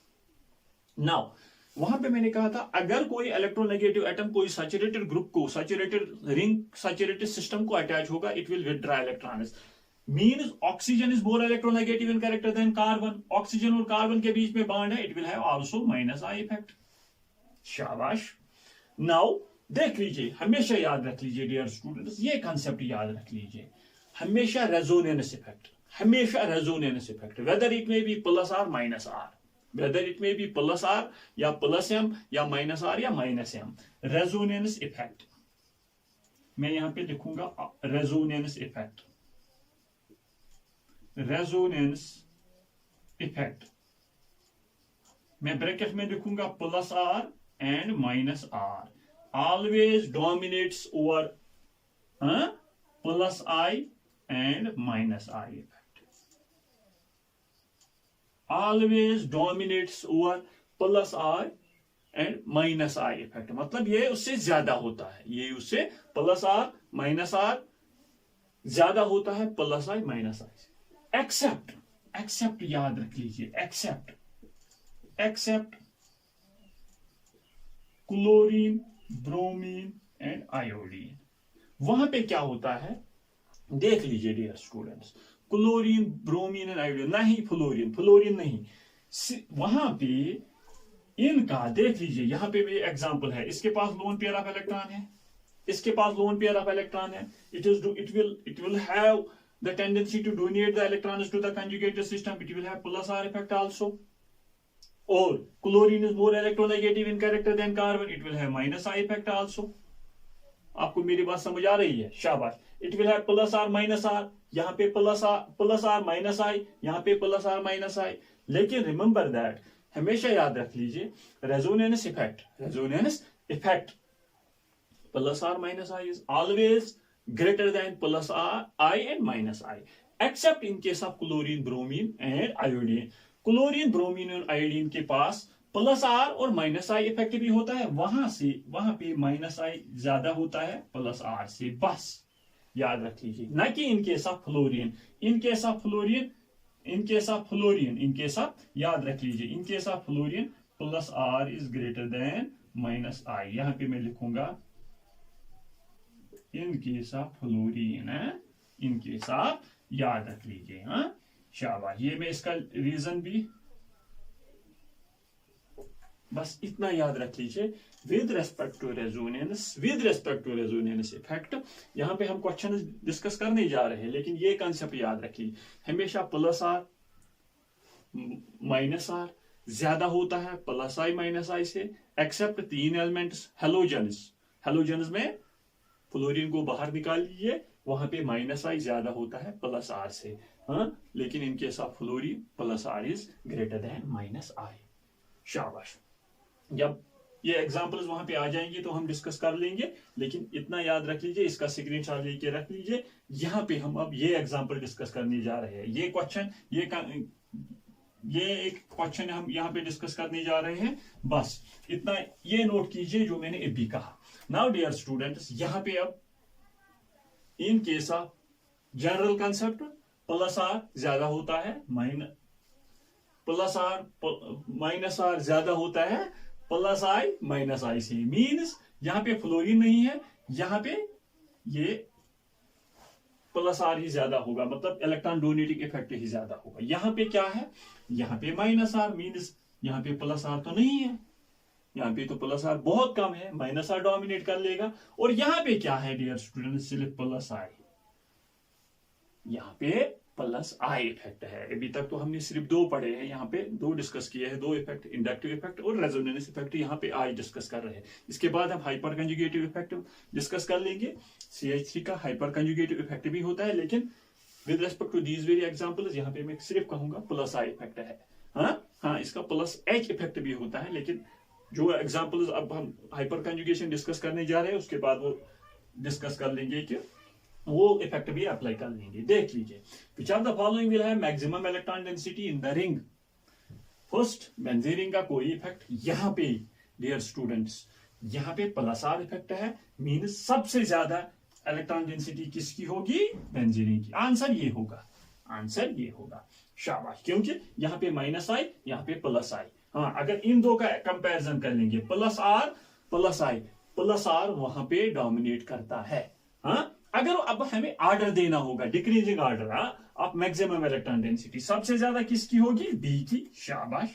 नाउ वहां पे मैंने कहा था अगर कोई इलेक्ट्रोनेगेटिव एटम कोई सैचुरेटेड ग्रुप को, सैचुरेटेड रिंग, सैचुरेटेड सिस्टम को अटैच होगा, it will withdraw electrons. Means oxygen is more electronegative in character than carbon, oxygen और कार्बन के बीच में बॉन्ड है, it will have also minus I effect. शाबाश। नाउ देख लीजिए, हमेशा याद रख लीजिए डियर स्टूडेंट्स, ये कंसेप्ट याद रख लीजिए, हमेशा रेजोनेंस इफेक्ट, हमेशा resonance effect, whether it may be plus R minus R, whether it may be plus R या plus M या minus R या minus M, रेजोनेंस इफेक्ट मैं यहां पे लिखूंगा रेजोनेंस इफेक्ट, रेजोनेंस इफेक्ट मैं ब्रैकेट में लिखूंगा plus R and minus R, always dominates over plus I and minus I effect, always dominates over plus I and minus I effect, मतलब ये उससे ज्यादा होता है, ये उससे प्लस R माइनस R ज्यादा होता है plus I minus I। Except, except याद रख लीजिए, except, except chlorine, bromine and iodine, वहां पे क्या होता है देख लीजिए dear students, chlorine, bromine and iodine, नहीं फ्लोरीन, फ्लोरीन नहीं, वहां पे इनका देख लीजिए, यहां पे भी एग्जांपल है, इसके पास लोन पेयर ऑफ इलेक्ट्रॉन है, इसके पास लोन पेयर ऑफ इलेक्ट्रॉन है, it will have the tendency to donate the electrons to the conjugated system, it will have plus R effect also, or chlorine is more electronegative in character than carbon, it will have minus I effect also। आपको मेरी बात समझ आ रही है? शाबाश। It will have plus R minus R, यहाँ पे प्लस आर माइनस आई, यहाँ पे प्लस आर माइनस आई, लेकिन रिमेंबर दैट, हमेशा याद रख लीजिए, resonance effect, resonance effect plus R minus I is always greater than plus R I and minus I, except in case of chlorine, bromine and iodine. Chlorine, bromine और आयोडीन के पास प्लस आर और माइनस आई इफेक्ट भी होता है, वहां पे माइनस आई ज्यादा होता है प्लस आर से, बस याद रख लीजिए, ना कि in case of fluorine, in case of fluorine, in case of fluorine, in case of, याद रख लीजिए, in case of fluorine plus R is greater than minus I, यहां पे मैं लिखूंगा in case of fluorine, in case of, याद रख लीजिए। हाँ शाबाश, ये मैं इसका रीजन भी बस इतना याद रख लीजिए। With respect to resonance, with respect to resonance effect, यहां पे हम क्वेश्चन डिस्कस करने जा रहे हैं, लेकिन ये कंसेप्ट याद रखिए, हमेशा प्लस आर माइनस आर ज्यादा होता है प्लस आई माइनस आई से, एक्सेप्ट तीन एलिमेंट्स हेलोजेंस, हेलोजेंस में फ्लोरीन को बाहर निकाल लीजिए, वहां पे माइनस आई ज्यादा होता है प्लस आर से, हाँ, लेकिन in case of fluorine plus R is greater than minus I. शाबाश। जब ये एग्जांपल्स वहां पे आ जाएंगे तो हम डिस्कस कर लेंगे, लेकिन इतना याद रख लीजिए, इसका स्क्रीनशॉट लेके रख लीजिए, यहां पे हम अब ये एग्जांपल डिस्कस करने जा रहे हैं। ये क्वेश्चन, ये ये एक क्वेश्चन हम यहाँ पे डिस्कस करने जा रहे हैं। बस इतना ये नोट कीजिए जो मैंने अभी कहा। नाउ डियर स्टूडेंट्स, यहाँ पे अब in case of general concept plus R ज्यादा होता है प्लस आर माइनस आर ज्यादा होता है प्लस आई माइनस आई से। मीन्स यहाँ पे फ्लोरीन नहीं है, यहाँ पे ये प्लस आर ही ज्यादा होगा, मतलब इलेक्ट्रॉन डोनेटिंग इफेक्ट ही ज्यादा होगा। यहाँ पे क्या है, यहाँ पे माइनस आर, मीन्स यहाँ पे प्लस आर तो नहीं है, यहाँ पे तो प्लस आर बहुत कम है, माइनस आर डोमिनेट कर लेगा। और यहाँ पे क्या है डियर स्टूडेंट, सिर्फ प्लस आई, यहाँ पे प्लस आई इफेक्ट है। अभी तक तो हमने सिर्फ दो पढ़े हैं, यहाँ पे दो डिस्कस किए हैं, दो इफेक्ट, इंडक्टिव इफेक्ट और रेजोनेंस इफेक्ट, यहाँ पे आई डिस्कस कर रहे हैं। इसके बाद हम हाइपर कंजुगेटिव इफेक्ट डिस्कस कर लेंगे। CH3 का हाइपर कंजुगेटिव इफेक्ट भी होता है, लेकिन with respect to these very examples यहाँ पे मैं सिर्फ कहूंगा प्लस आई इफेक्ट है। हाँ, इसका प्लस एच इफेक्ट भी होता है, लेकिन जो एग्जांपल्स अब हम हाइपर कंजुगेशन डिस्कस करने जा रहे हैं उसके बाद वो डिस्कस कर लेंगे कि वो इफेक्ट भी अप्लाई कर लेंगे। देख लीजिए, which are the following will have maximum electron density in the ring. First, benzene ring का कोई इफेक्ट, यहाँ पे डियर स्टूडेंट्स यहाँ पे प्लस आर इफेक्ट है, मीन्स सबसे ज्यादा इलेक्ट्रॉन डेंसिटी किसकी होगी, बेंजीन रिंग की। आंसर ये होगा, आंसर ये होगा, शाबाश। क्योंकि यहाँ पे माइनस आई, यहाँ पे प्लस आई। हाँ, अगर इन दो का कंपैरिजन कर लेंगे, plus R plus I, plus R वहां पे डोमिनेट करता है। हाँ, अगर अब हमें ऑर्डर देना होगा, decreasing order of maximum electron density, सबसे ज्यादा किसकी होगी, बी की, शाबाश।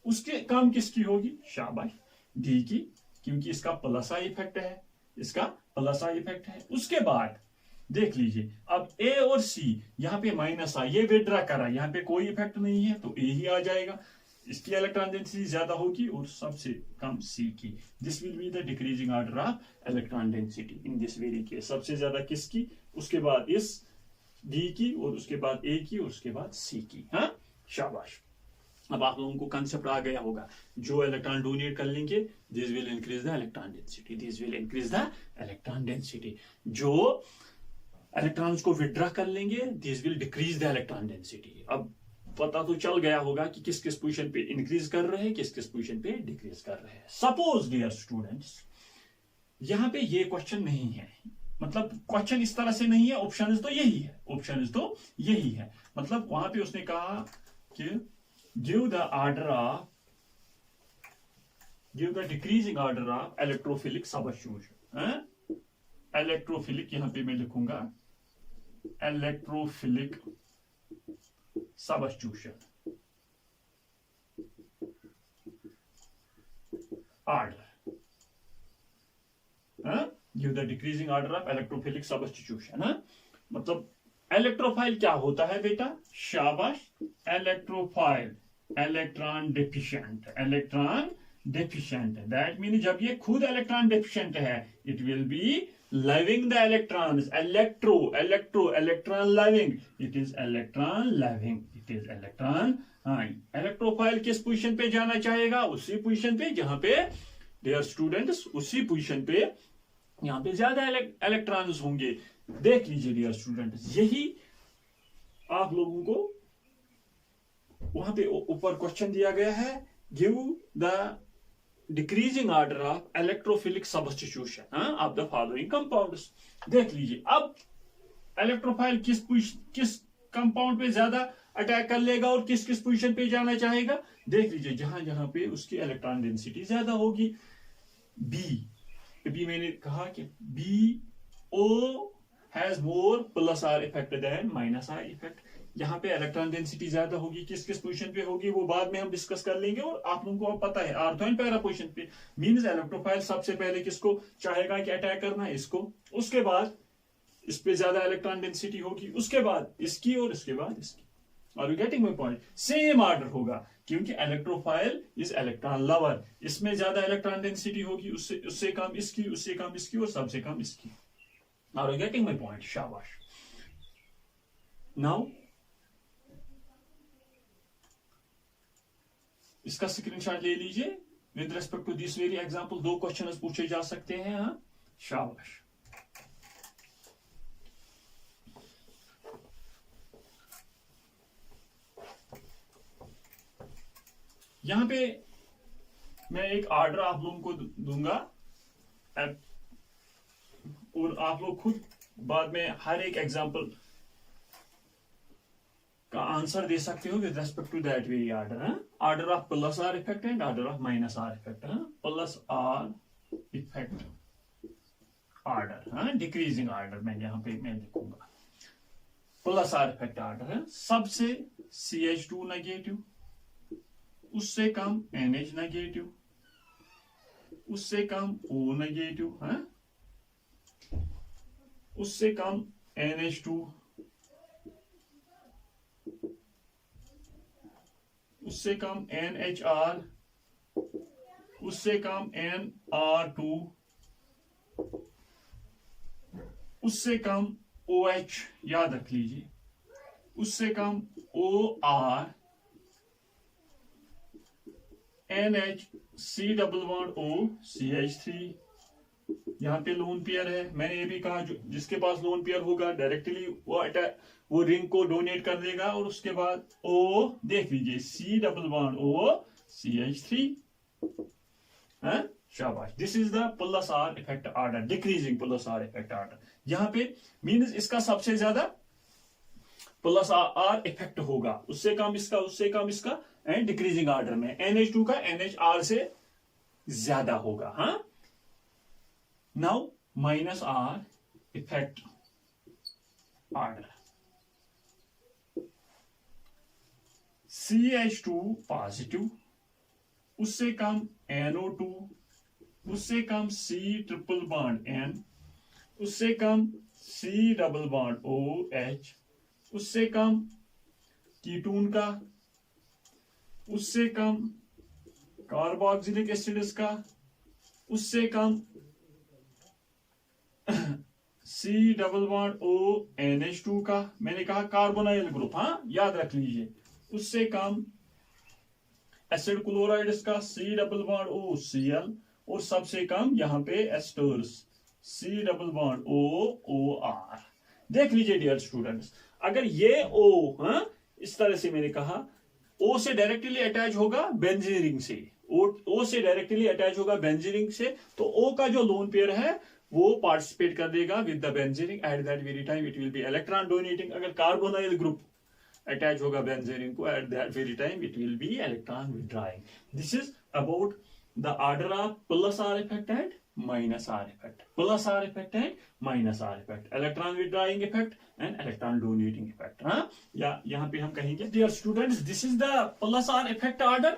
उसके कम किसकी होगी, शाबाश, डी की, क्योंकि इसका प्लस आई इफेक्ट है, इसका प्लस आई इफेक्ट है। उसके बाद देख लीजिए, अब ए और सी, यहाँ पे माइनस आई, ये विड्रा करा, यहाँ पे कोई इफेक्ट नहीं है तो ए ही आ जाएगा। इसकी इलेक्ट्रॉन डेंसिटी ज्यादा होगी और सबसे कम सी की। This will be the decreasing order of electron density in this very case. सबसे ज्यादा किसकी, उसके बाद इस डी की, और उसके बाद ए की, और उसके बाद सी की। हाँ, शाबाश। अब आप लोगों को कंसेप्ट आ गया होगा, जो इलेक्ट्रॉन डोनेट कर लेंगे this will increase the electron density, this will increase the electron density. जो इलेक्ट्रॉन्स को विड्रा कर लेंगे this will decrease the electron density. अब पता तो चल गया होगा कि किस किस पोजीशन पे इंक्रीज कर रहे हैं, किस किस पोजीशन पे डिक्रीज कर रहे हैं। सपोज डियर स्टूडेंट्स, यहां पे ये क्वेश्चन नहीं है, मतलब क्वेश्चन इस तरह से नहीं है, ऑप्शन तो यही है, ऑप्शन तो यही है। मतलब वहां पे उसने कहा कि give the order of, give the decreasing order of electrophilic substitution. Electrophilic, यहां पे मैं लिखूंगा electrophilic substitution order, give the decreasing order of electrophilic substitution। मतलब इलेक्ट्रोफाइल क्या होता है बेटा, शाबाश, electrophile electron deficient, electron deficient. That mean जब ये खुद इलेक्ट्रॉन डेफिशिएंट है, it will be loving the electrons, electron loving, it is electron loving, it is electron। हाँ, इलेक्ट्रोफाइल किस पोजीशन पे जाना चाहेगा, उसी पोजीशन पे जहां पे डियर स्टूडेंट्स, उसी पोजीशन पे यहां पे ज्यादा इलेक्ट्रॉन्स होंगे। देख लीजिए डियर स्टूडेंट्स, यही आप लोगों को वहां पे ऊपर क्वेश्चन दिया गया है, give the decreasing order of electrophilic substitution of the following compounds. देख लीजिए, अब इलेक्ट्रोफाइल किस कंपाउंड पे ज्यादा अटैक कर लेगा और किस किस पोजीशन पे जाना चाहेगा। देख लीजिए, जहां जहां पे उसकी इलेक्ट्रॉन डेंसिटी ज्यादा होगी, बी, अभी मैंने कहा कि B O has more plus R effect than minus R effect. यहाँ पे इलेक्ट्रॉन डेंसिटी ज्यादा होगी, किस किस पोजीशन पे होगी वो बाद में हम डिस्कस कर लेंगे। और आप लोगों को पता है ऑर्थो एंड पैरा पोजीशन पे, मींस इलेक्ट्रोफाइल सबसे पहले किसको चाहेगा कि अटैक करना है, इसको, उसके बाद इस पे ज्यादा इलेक्ट्रॉन डेंसिटी होगी, उसके बाद इसकी, और इसके बाद इसकी। Are you getting my point? Same order होगा, क्योंकि इलेक्ट्रोफाइल इज इलेक्ट्रॉन लवर, इसमें ज्यादा इलेक्ट्रॉन डेंसिटी होगी, उससे कम इसकी, उससे कम इसकी, और सबसे कम इसकी। Are you getting my point? शाबाश। नाउ इसका स्क्रीनशॉट ले लीजिए। With respect to this very example दो क्वेश्चन पूछे जा सकते हैं। हाँ, शाबाश। यहां पे मैं एक ऑर्डर आप लोगों को दूंगा और आप लोग खुद बाद में हर एक एग्जांपल का आंसर दे सकते हो with respect to that very order. Order of plus R effect and order of minus R effect. Plus R effect order, decreasing order मैं यहां पे मैं लिखूंगा। प्लस आर इफेक्ट ऑर्डर है, सबसे CH2 नेगेटिव, उससे कम NH नेगेटिव, उससे कम O नेगेटिव है, उससे कम NH2, उससे कम NHR, उससे कम NR2, उससे कम OH, याद रख लीजिए, उससे कम OR, NH, C double bond O, CH3। यहां पे लोन पेयर है, मैंने ये भी कहा जिसके पास लोन पेयर होगा डायरेक्टली वो रिंग को डोनेट कर देगा। और उसके बाद O देख लीजिए, C double bond O, CH3 है। शाबाश, this is the plus R effect order, decreasing plus R effect order. यहां पे मीन्स इसका सबसे ज्यादा प्लस आर इफेक्ट होगा, उससे कम इसका, उससे कम इसका, एंड डिक्रीजिंग ऑर्डर में NH2 का NHR से ज्यादा होगा। हाँ, now minus R effect order, CH2 positive, उससे कम NO2, उससे कम C ट्रिपल बॉन्ड N, उससे कम C डबल बॉन्ड OH, उससे कम कीटोन का, उससे कम कार्बोक्सिलिक एसिड का, उससे कम C double bond O NH2 का, मैंने कहा कार्बोनाइल ग्रुप, हाँ याद रख लीजिए, उससे कम एसिड क्लोराइड का C double bond O Cl, और सबसे कम यहां पे asters C double bond O OR। देख लीजिए डियर स्टूडेंट्स, अगर ये O, हाँ इस तरह से मैंने कहा O से डायरेक्टली अटैच होगा बेंजीन रिंग से, O से डायरेक्टली अटैच होगा बेंजीन रिंग से, तो O का जो लोन पेयर है वो पार्टिसिपेट कर देगा with the benzene ring. Eight that very time it will be electron donating. अगर कार्बोनाइल ग्रुप अटैच होगा बेंजीन रिंग को, at that very time it will be electron withdrawing. This is about the order of plus R effect and minus R effect. Plus R effect and minus R effect. Electron withdrawing effect and electron donating effect. हाँ, या यहाँ पे हम कहेंगे dear students, this is the plus R effect order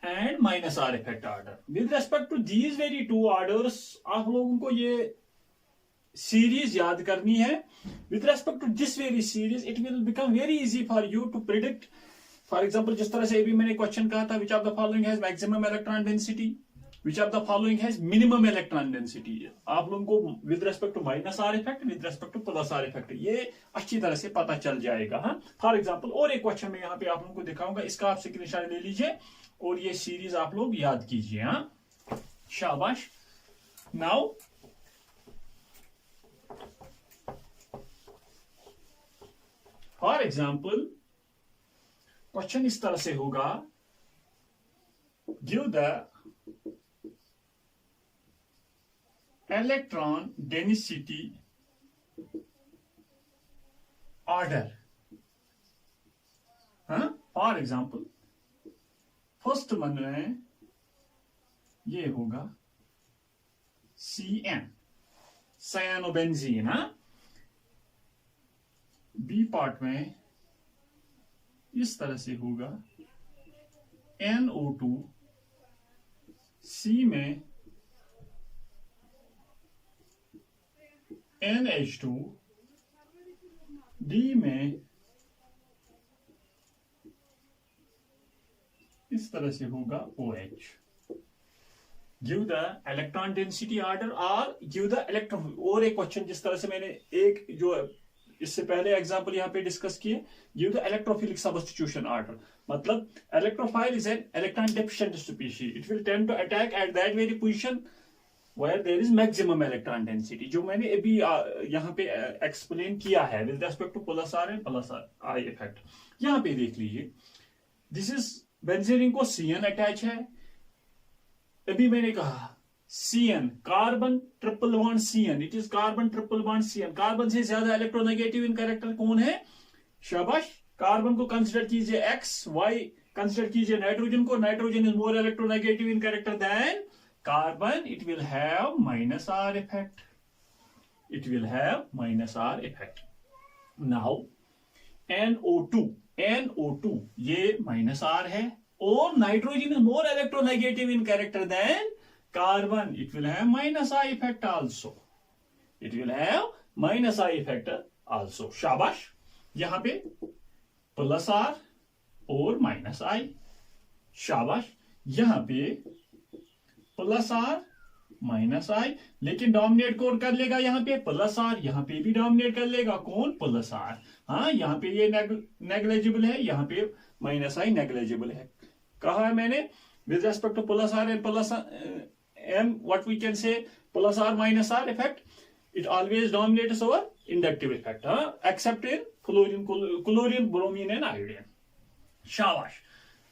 and minus R effect order. With respect to these very two orders, आप लोगों को ये सीरीज याद करनी है. With respect to this very series, it will become very easy for you to predict. For example जिस तरह से अभी मैंने क्वेश्चन कहा था, which of the following has maximum electron density, which of the following has minimum electron density, आप लोगों को with respect to minus R effect, with respect to plus R effect, ये अच्छी तरह से पता चल जाएगा। हाँ, फॉर एग्जाम्पल और एक क्वेश्चन में यहाँ पे आप लोगों को दिखाऊंगा, इसका आप स्क्रीनशॉट ले लीजिए और ये सीरीज आप लोग याद कीजिए। हाँ, शाबाश। नाउ फॉर एग्जाम्पल क्वेश्चन इस तरह से होगा, give the electron density order. हाँ, फॉर एग्जाम्पल फर्स्ट वन में ये होगा CN, सायनोबेंजीन। हाँ, बी पार्ट में इस तरह से होगा NO2, C में NH2, D में इस तरह से होगा OH। Give the electron density order और गिव द इलेक्ट्रॉन। और एक क्वेश्चन जिस तरह से मैंने एक जो इससे पहले एग्जांपल यहां पे डिस्कस किए, give the electrophilic substitution order, मतलब electrophile is an electron deficient species, it will tend to attack at that very position where there is maximum electron density, जो मैंने अभी यहां पे एक्सप्लेन किया है with respect to plus R and plus I effect. यहां पे देख लीजिए, दिस इज बेंजीन को CN अटैच है। अभी मैंने कहा CN carbon triple bond CN, it is carbon triple bond CN। Carbon से ज्यादा इलेक्ट्रोनेगेटिव इन कैरेक्टर कौन है? शाबाश। कार्बन को कंसिडर कीजिए X, Y कंसिडर कीजिए नाइट्रोजन को। Nitrogen is more electronegative in character than carbon, it will have -R effect, it will have -R effect. Now NO2 ये -R है और nitrogen is more electronegative in character than carbon, it will have -I effect also. It will have -I effect also. शाबाश। यहां पे +R और -I, शाबाश। यहां पे +R -I, लेकिन डोमिनेट कौन कर लेगा? यहाँ पे +R, यहाँ पे भी डोमिनेट कर लेगा कौन? +R। हाँ, यहाँ पे ये नेग्लेजिबल है, यहाँ पे -I नेग्लेजिबल है। कहा है मैंने with respect to +R and M what we can say +R -R effect, it always dominates over inductive effect, except in chlorine, bromine and iodine। शाबाश।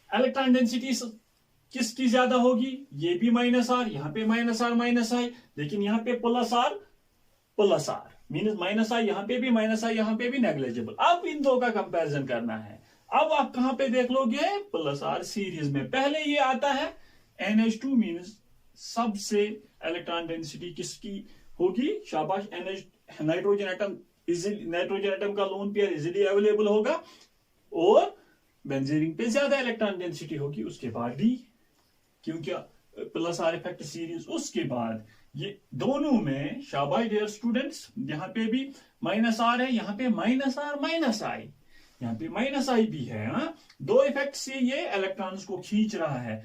इलेक्ट्रॉन डेंसिटी किसकी ज्यादा होगी? ये भी -R, यहाँ पे -R -I, लेकिन यहाँ पे +R मीन्स -I, यहाँ पे भी -I, यहाँ पे भी नेग्लेजिबल। अब इन दो का कंपैरिजन करना है। अब आप कहां पे देख लोगे? +R सीरीज में। पहले ये आता है NH2 मीन्स सबसे इलेक्ट्रॉन डेंसिटी किसकी होगी? शाबाश। नाइट्रोजन एटम का लोन पेयर इजीली अवेलेबल होगा और बेंजीन पे ज्यादा इलेक्ट्रॉन डेंसिटी होगी। उसके बाद D, क्योंकि +R इफेक्ट सीरीज। उसके बाद ये दोनों में, शाबाश डियर स्टूडेंट्स, यहाँ पे भी -R है, यहाँ पे -R -I, यहाँ पे -I भी है। दो इफेक्ट से ये इलेक्ट्रॉन्स को खींच रहा है।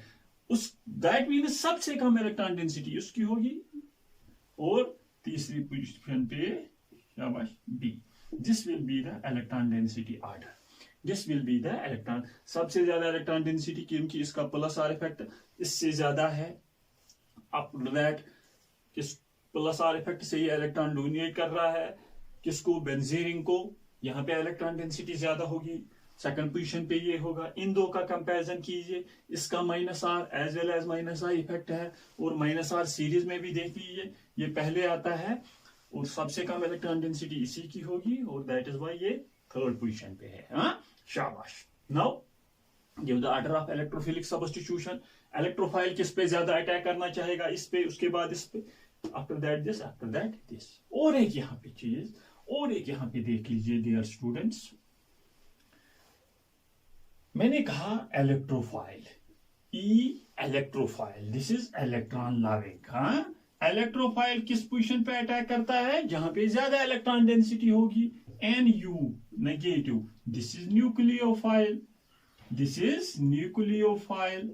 दैट मीन्स सबसे कम इलेक्ट्रॉन डेंसिटी उसकी होगी और तीसरी पोजीशन पे शाबाश B। This will be the electron density order, this will be the electron. सबसे ज्यादा इलेक्ट्रॉन डेंसिटी क्योंकि इसका +R इफेक्ट इससे ज्यादा है। आफ्टर दैट किस +R इफेक्ट से ये इलेक्ट्रॉन डोमिनेट कर रहा है किसको? बेंजीन को। यहाँ पे इलेक्ट्रॉन डेंसिटी ज्यादा होगी, सेकंड पोजीशन पे ये होगा। इन दो का कंपैरिजन कीजिए, इसका -R as well as -I effect है और -R सीरीज में भी देख लीजिए, ये पहले आता है और सबसे कम इलेक्ट्रॉन डेंसिटी इसी की होगी और दैट इज व्हाई ये थर्ड पोजीशन पे है। शाबाश। Now give the order of electrophilic substitution. Electrophile किस पे ज्यादा अटैक करना चाहेगा? इस पे, उसके बाद इस पे, after that this, after that this. और एक यहाँ पे चीज, और एक यहाँ पे देख लीजिए डियर स्टूडेंट्स, मैंने कहा electrophile, electrophile, this is electron loving. Electrophile किस पोजीशन पे अटैक करता है? जहां पे ज्यादा इलेक्ट्रॉन डेंसिटी होगी, Nu negative. This is nucleophile, this is nucleophile.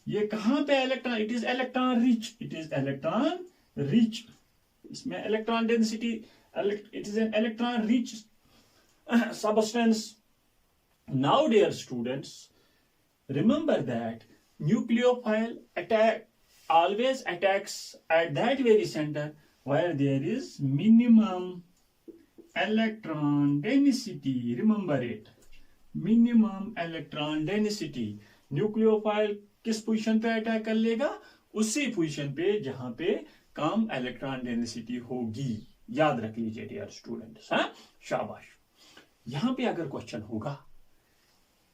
ये कहां पे electron? It is electron rich, it is electron rich. इसमें electron density, it is an electron rich substance. Now dear students, remember that nucleophile always attacks at that very center where there is minimum electron density. Remember it, minimum electron density. Nucleophile किस पोजीशन पे अटैक कर लेगा? उसी पोजीशन पे जहां पे कम इलेक्ट्रॉन डेंसिटी होगी। याद रख लीजिए डियर स्टूडेंट्स। शाबाश। यहां पे अगर क्वेश्चन होगा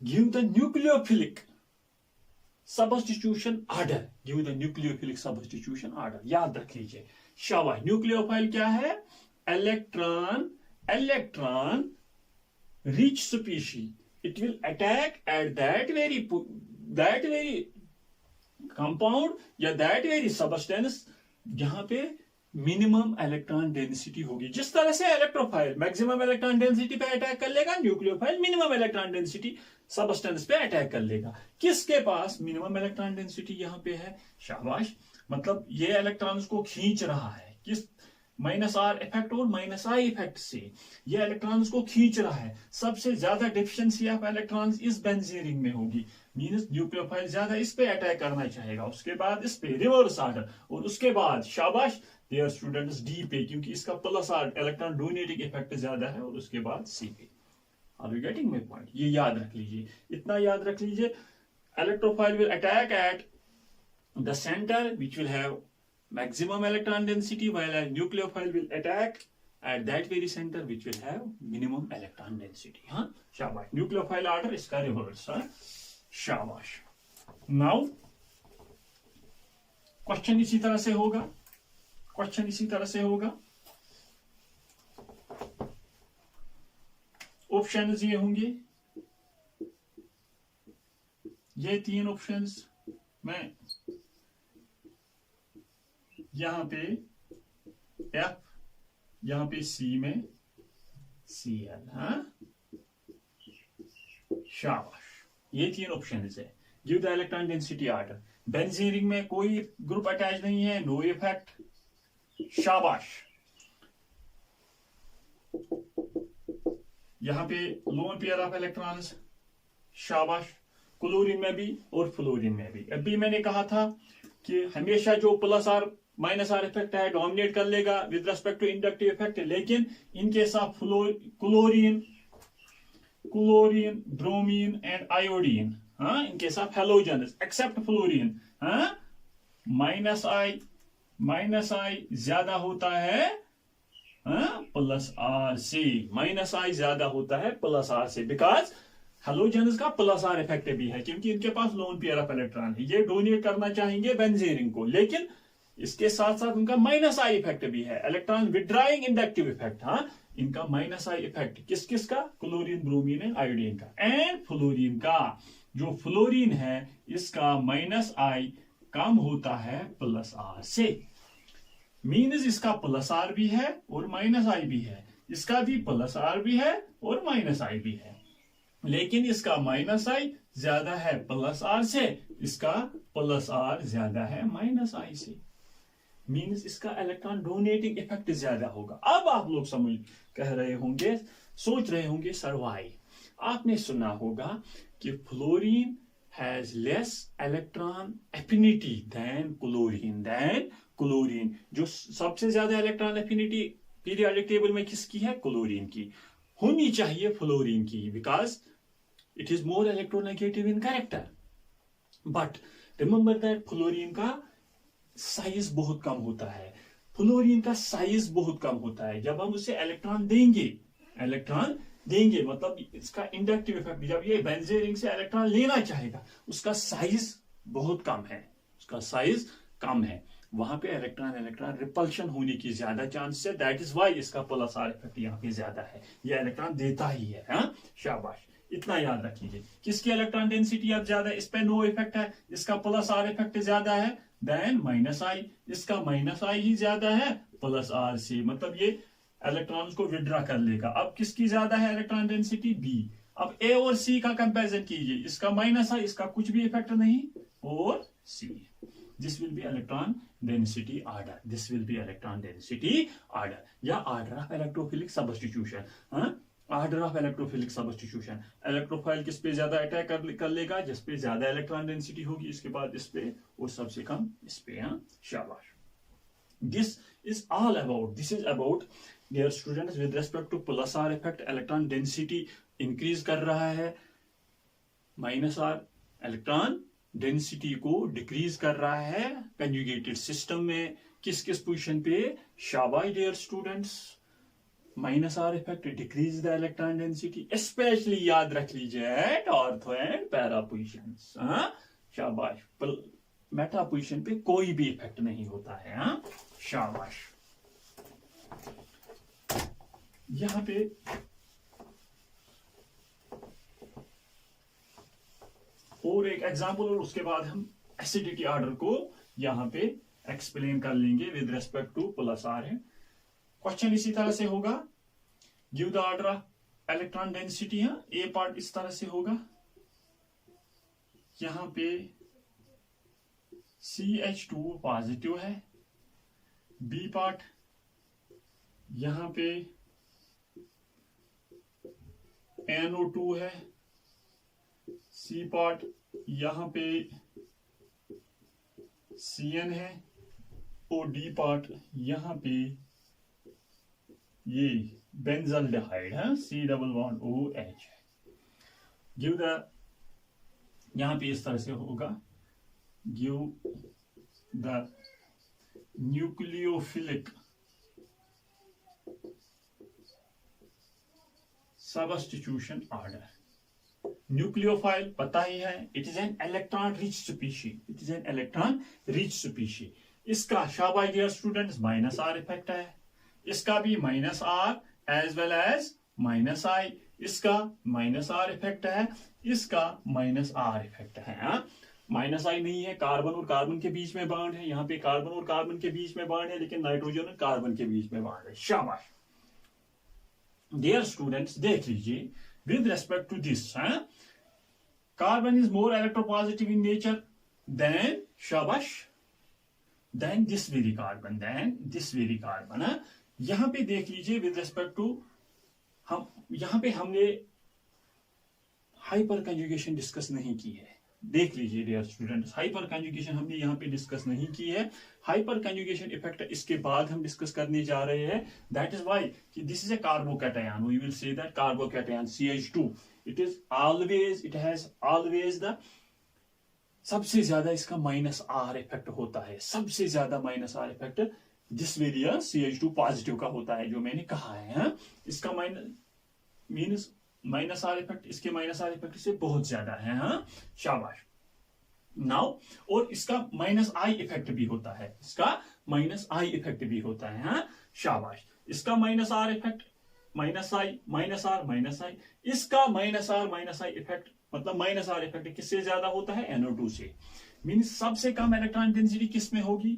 give the nucleophilic substitution order, give the nucleophilic substitution order, याद रख लीजिए। शाबाश। न्यूक्लियोफाइल क्या है? Electron rich species. It will attack at that very compound या दैट वेरी सबस्टेंस जहां पे मिनिमम इलेक्ट्रॉन डेंसिटी होगी। जिस तरह से इलेक्ट्रोफाइल मैक्सिमम इलेक्ट्रॉन डेंसिटी पे अटैक कर लेगा, nucleophile minimum electron density substance पे अटैक कर लेगा। किसके पास मिनिमम इलेक्ट्रॉन डेंसिटी यहां पे है? शाबाश। मतलब ये इलेक्ट्रॉन्स को खींच रहा है किस? -R इफेक्ट और -I इफेक्ट से ये इलेक्ट्रॉन्स को खींच रहा है। सबसे ज्यादा डेफिशिएंसी ऑफ इलेक्ट्रॉन्स इस बेंजीन में होगी, मींस न्यूक्लियोफाइल ज्यादा इस पे अटैक करना चाहेगा, उसके बाद इस पे रिवर्स ऑर्डर, और उसके बाद शाबाश डियर स्टूडेंट्स D पे, क्योंकि इसका +R इलेक्ट्रॉन डोनेटिंग इफेक्ट ज्यादा है, और उसके बाद C पे। Are you getting my point? ये याद रख लीजिए, इतना याद रख लीजिए। electrophile will attack at the center, which will have maximum electron density, while a nucleophile will attack at that very center, which will have minimum electron density. हाँ, शाबाश. Nucleophile order इसका reverse. हाँ, शाबाश. Now, क्वेश्चन इसी तरह से होगा. क्वेश्चन इसी तरह से होगा. ऑप्शंस ये होंगे. ये 3 ऑप्शंस में यहां पे F, यहां पे C में Cl. हाँ, शाबाश. ये 3 ऑप्शंस है. Give the electron density order. Benzene ring में कोई ग्रुप अटैच नहीं है, नो इफेक्ट. शाबाश. यहां पे लोन पेयर ऑफ इलेक्ट्रॉन्स. शाबाश. क्लोरीन में भी और फ्लोरीन में भी. अभी मैंने कहा था कि हमेशा जो plus R minus R effect है डोमिनेट कर लेगा with respect to inductive effect, लेकिन इनके साथ क्लोरीन, ब्रोमीन एंड आयोडीन, हाँ, इनके साथ हेलोजन्स एक्सेप्ट फ्लोरीन, हाँ, माइनस आई ज्यादा होता है, हाँ, प्लस आर से. माइनस आई ज्यादा होता है प्लस आर से, बिकॉज हेलोजन्स का प्लस आर इफेक्ट भी है, क्योंकि इनके पास लोन पेयर ऑफ इलेक्ट्रॉन है. ये डोनेट करना चाहेंगे बेंजीन रिंग को, लेकिन इसके साथ साथ उनका माइनस आई इफेक्ट भी है, इलेक्ट्रॉन विड्राइंग इंडक्टिव इफेक्ट. हाँ, इनका माइनस आई इफेक्ट किस का? क्लोरीन, ब्रोमीन एंड आयोडीन का. एंड फ्लोरीन का, जो फ्लोरीन है इसका माइनस आई कम होता है प्लस आर से. मीन्स इसका प्लस आर भी है और माइनस आई भी है, इसका भी प्लस आर भी है और माइनस आई भी है, लेकिन इसका माइनस आई ज्यादा है प्लस आर से, इसका प्लस आर ज्यादा है माइनस आई से. मीन्स इसका इलेक्ट्रॉन डोनेटिंग इफेक्ट ज्यादा होगा. अब आप लोग समझ कह रहे होंगे, सोच रहे होंगे, सर वाई? आपने सुना होगा कि fluorine has less electron affinity than chlorine. जो सबसे ज्यादा इलेक्ट्रॉन एफिनिटी पीरियोडिक टेबल में किसकी है? क्लोरीन की. होनी चाहिए फ्लोरीन की, because it is more electronegative in character. But remember that fluorine का साइज बहुत कम होता है. फ्लोरीन का साइज बहुत कम होता है. जब हम उसे इलेक्ट्रॉन देंगे मतलब इसका इंडक्टिव इफेक्ट, जब ये बेंजीन रिंग से इलेक्ट्रॉन लेना चाहेगा, उसका साइज बहुत कम है, वहां पे इलेक्ट्रॉन रिपल्शन होने की ज्यादा चांस है. दैट इज वाई इसका प्लस आर इफेक्ट यहाँ पे ज्यादा है. ये इलेक्ट्रॉन देता ही है. हाँ, शाबाश. इतना याद रखिए. किसकी इलेक्ट्रॉन डेंसिटी अब ज्यादा है? इस पे नो इफेक्ट है, इसका प्लस आर इफेक्ट ज्यादा है देन माइनस आई. इसका माइनस आई ही ज्यादा है प्लस आर से, मतलब ये इलेक्ट्रॉन्स को विड्रा कर लेगा. अब किसकी ज्यादा है इलेक्ट्रॉन डेंसिटी? बी. अब ए और सी का कंपैरिजन कीजिए. इसका माइनस आई, इसका कुछ भी इफेक्ट नहीं, और C. This will be electron density order, या ऑर्डर ऑफ इलेक्ट्रोफिलिक सबस्टिट्यूशन. हाँ, order of electrophilic substitution. Electrophile किस पे ज्यादा अटैक कर लेगा? जिस पे ज्यादा इलेक्ट्रॉन डेंसिटी होगी, इसके बाद इस पे, और सबसे कम इस पे. हाँ, शाबाश. This is about dear students with respect to plus R effect. Electron density increase कर रहा है, माइनस आर इलेक्ट्रॉन डेंसिटी को डिक्रीज कर रहा है कंजुगेटेड सिस्टम में. किस पोजीशन पे? शाबाश dear students. Minus R effect decrease the electron density. Specially याद रख लीजिए at ortho and para positions. शाबाश. मेटा पोजिशन पे कोई भी इफेक्ट नहीं होता है. हाँ, शाबाश. यहां पे और एक एग्जांपल, और उसके बाद हम एसिडिटी ऑर्डर को यहां पे एक्सप्लेन कर लेंगे with respect to plus R है. क्वेश्चन इसी तरह से होगा. Give the order of electron density. A part इस तरह से होगा. यहां पे CH2 पॉजिटिव है. बी पार्ट यहां पे NO2 है. सी पार्ट यहां पे Cn है, और डी पार्ट यहां पे ये बेंजल्डिहाइड है, C double bond OH. Give the यहां पे इस तरह से होगा, give the nucleophilic substitution order. Nucleophile पता ही है, it is an electron rich species, it is an electron rich species. इसका शाबाश dear students minus R effect है, इसका भी minus R as well as minus I, इसका माइनस आर इफेक्ट है, इसका माइनस आर इफेक्ट है। माइनस आई नहीं है, कार्बन और कार्बन के बीच में बॉन्ड है, यहाँ पे कार्बन और कार्बन के बीच में बॉन्ड है, लेकिन नाइट्रोजन और कार्बन के बीच में बॉन्ड है। शाबाश डियर स्टूडेंट्स, देख लीजिए with respect to this, carbon is more electropositive in nature than, शाबाश, than this very carbon, than this very carbon. यहां पे देख लीजिए विद रेस्पेक्ट टू, हम यहां पे हमने हाइपर कंजुगेशन डिस्कस नहीं की है। देख लीजिए डियर स्टूडेंट्स, हाइपर कंजुगेशन हमने यहाँ पे डिस्कस नहीं की है। हाइपर कंजुगेशन इफेक्ट इसके बाद हम डिस्कस करने जा रहे हैं। दैट इज व्हाई कि this is a carbocation, we will say that carbocation CH2, it is always, it has always the, सबसे ज्यादा इसका माइनस आर इफेक्ट होता है, सबसे ज्यादा minus R effect this very CH2 positive का होता है, जो मैंने कहा है। इसका मीन्स माइनस आर इफेक्ट इसके माइनस आर इफेक्ट से बहुत ज्यादा है। शाबाश। नाउ, और इसका माइनस आई इफेक्ट भी होता है, इसका माइनस आई इफेक्ट भी होता है। शाबाश। इसका minus R effect, minus I, minus R, minus I, इसका minus R minus I effect, मतलब माइनस आर इफेक्ट किससे ज्यादा होता है? NO2 से। मीन्स सबसे कम इलेक्ट्रॉन डेंसिटी किस में होगी?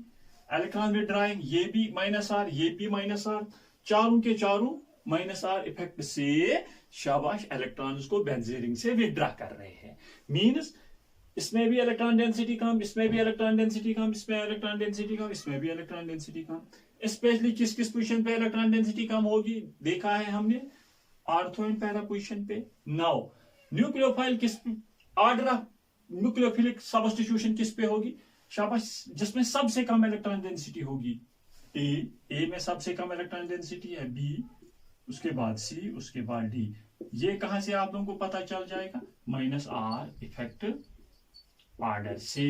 इलेक्ट्रॉन विड्रॉइंग, ये भी माइनस आर, ये भी माइनस आर, चारों के चारों माइनस आर इफेक्ट से, शाबाश, इलेक्ट्रॉन्स को बेंजीरिंग से विड्रॉ कर रहे हैं। मीन्स इसमें भी इलेक्ट्रॉन डेंसिटी कम, इसमें भी इलेक्ट्रॉन डेंसिटी कम, इसमें इलेक्ट्रॉन डेंसिटी कम, इसमें भी इलेक्ट्रॉन डेंसिटी कम। स्पेशली किस किस पोजीशन पे इलेक्ट्रॉन डेंसिटी कम होगी देखा है हमने, ऑर्थो एंड पैरा पोजीशन पे। नाउ न्यूक्लियोफाइल किस, ऑर्डर ऑफ न्यूक्लियोफिलिक सबस्टिट्यूशन किस पे होगी? शाबाश, जिसमें सबसे कम इलेक्ट्रॉन डेंसिटी होगी। ए में सबसे कम इलेक्ट्रॉन डेंसिटी है, बी, उसके बाद सी, उसके बाद डी। ये कहां से आप लोगों को पता चल जाएगा? माइनस आर इफेक्ट ऑर्डर से,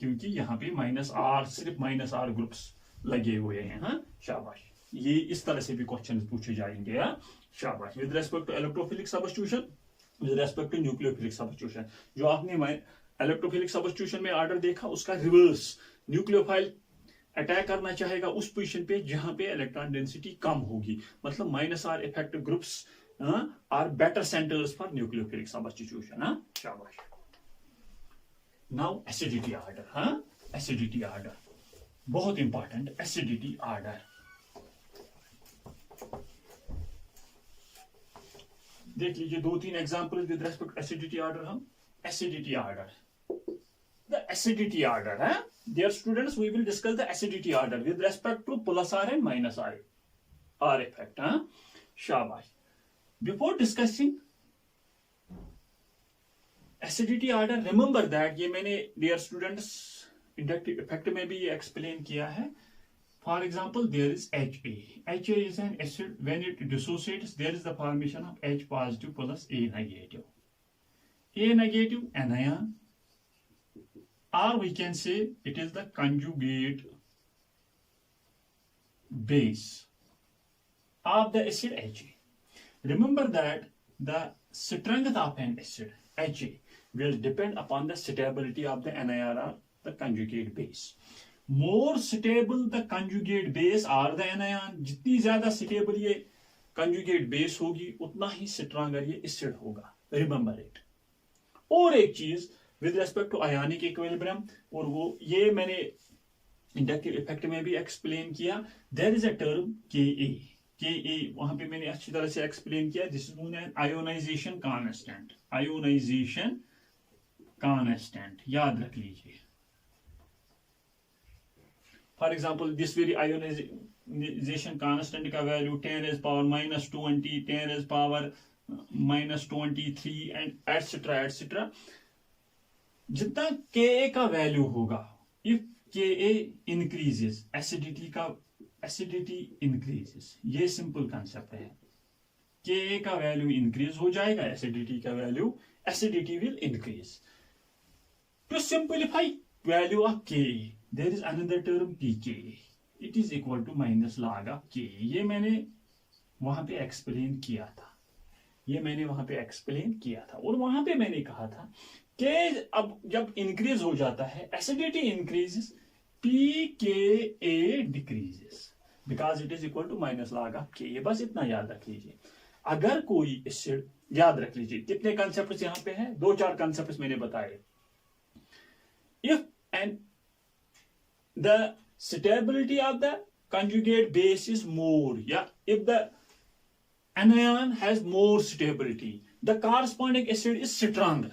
क्योंकि यहाँ पे माइनस आर, सिर्फ माइनस आर ग्रुप्स लगे हुए हैं। हाँ, शाबाश। ये इस तरह से भी क्वेश्चन पूछे जाएंगे। शाबाश। With respect to electrophilic substitution, with respect to nucleophilic substitution, जो आपने इलेक्ट्रोफिलिक सबस्टिट्यूशन में ऑर्डर देखा, उसका रिवर्स, न्यूक्लियोफाइल अटैक करना चाहेगा उस पोजीशन पे जहां पे इलेक्ट्रॉन डेंसिटी कम होगी, मतलब minus R effect groups are better centres for nucleophilic substitution. शाबाश। Now acidity order, acidity order बहुत इंपॉर्टेंट, एसिडिटी ऑर्डर। देख लीजिए 2-3 example with respect acidity order. हम acidity order, the acidity order, dear students, we will discuss the acidity order with respect to plus R and minus R effect. Shabash. Before discussing acidity order, remember that ये मैंने dear students inductive effect में भी ये explain किया है। For example, there is HA. HA is an acid. When it dissociates, there is the formation of H positive plus A negative. A negative anion, or we can say it is the conjugate base of the acid HA. Remember that the strength of an acid HA will depend upon the stability of the anion or the conjugate base. More stable the conjugate base or the anion, जितनी ज्यादा stable ये conjugate base होगी, उतना ही stronger ये acid होगा। Remember it. और एक चीज with respect to ionic equilibrium, और वो ये मैंने इंडक्टिव इफेक्ट में भी एक्सप्लेन किया। देयर इज अ टर्म के वहां पे मैंने अच्छी तरह से एक्सप्लेन किया। This is known as ionization constant, ionization constant, याद रख लीजिए। For example this very ionization constant का value 10 raised power -20, 10 raised power -23 and et cetera et cetera. जितना Ka का वैल्यू होगा, if Ka increases, acidity increases, ये सिंपल कंसेप्ट है। Ka का वैल्यू इंक्रीज हो जाएगा, एसिडिटी का value, acidity will increase. To simplify value of k, there is another term pk. It is equal to minus log of k. ये मैंने वहां पे एक्सप्लेन किया था, और वहां पे मैंने कहा था कि अब जब इंक्रीज हो जाता है, acidity increases, pKa decreases because it is equal to minus log of k. ये बस इतना याद रख लीजिए. अगर कोई एसिड, याद रख लीजिए कितने कंसेप्ट यहां पे हैं, 2-4 कंसेप्ट मैंने बताए. If and the stability of the conjugate base is more, if the anion has more stability, the corresponding acid is stronger.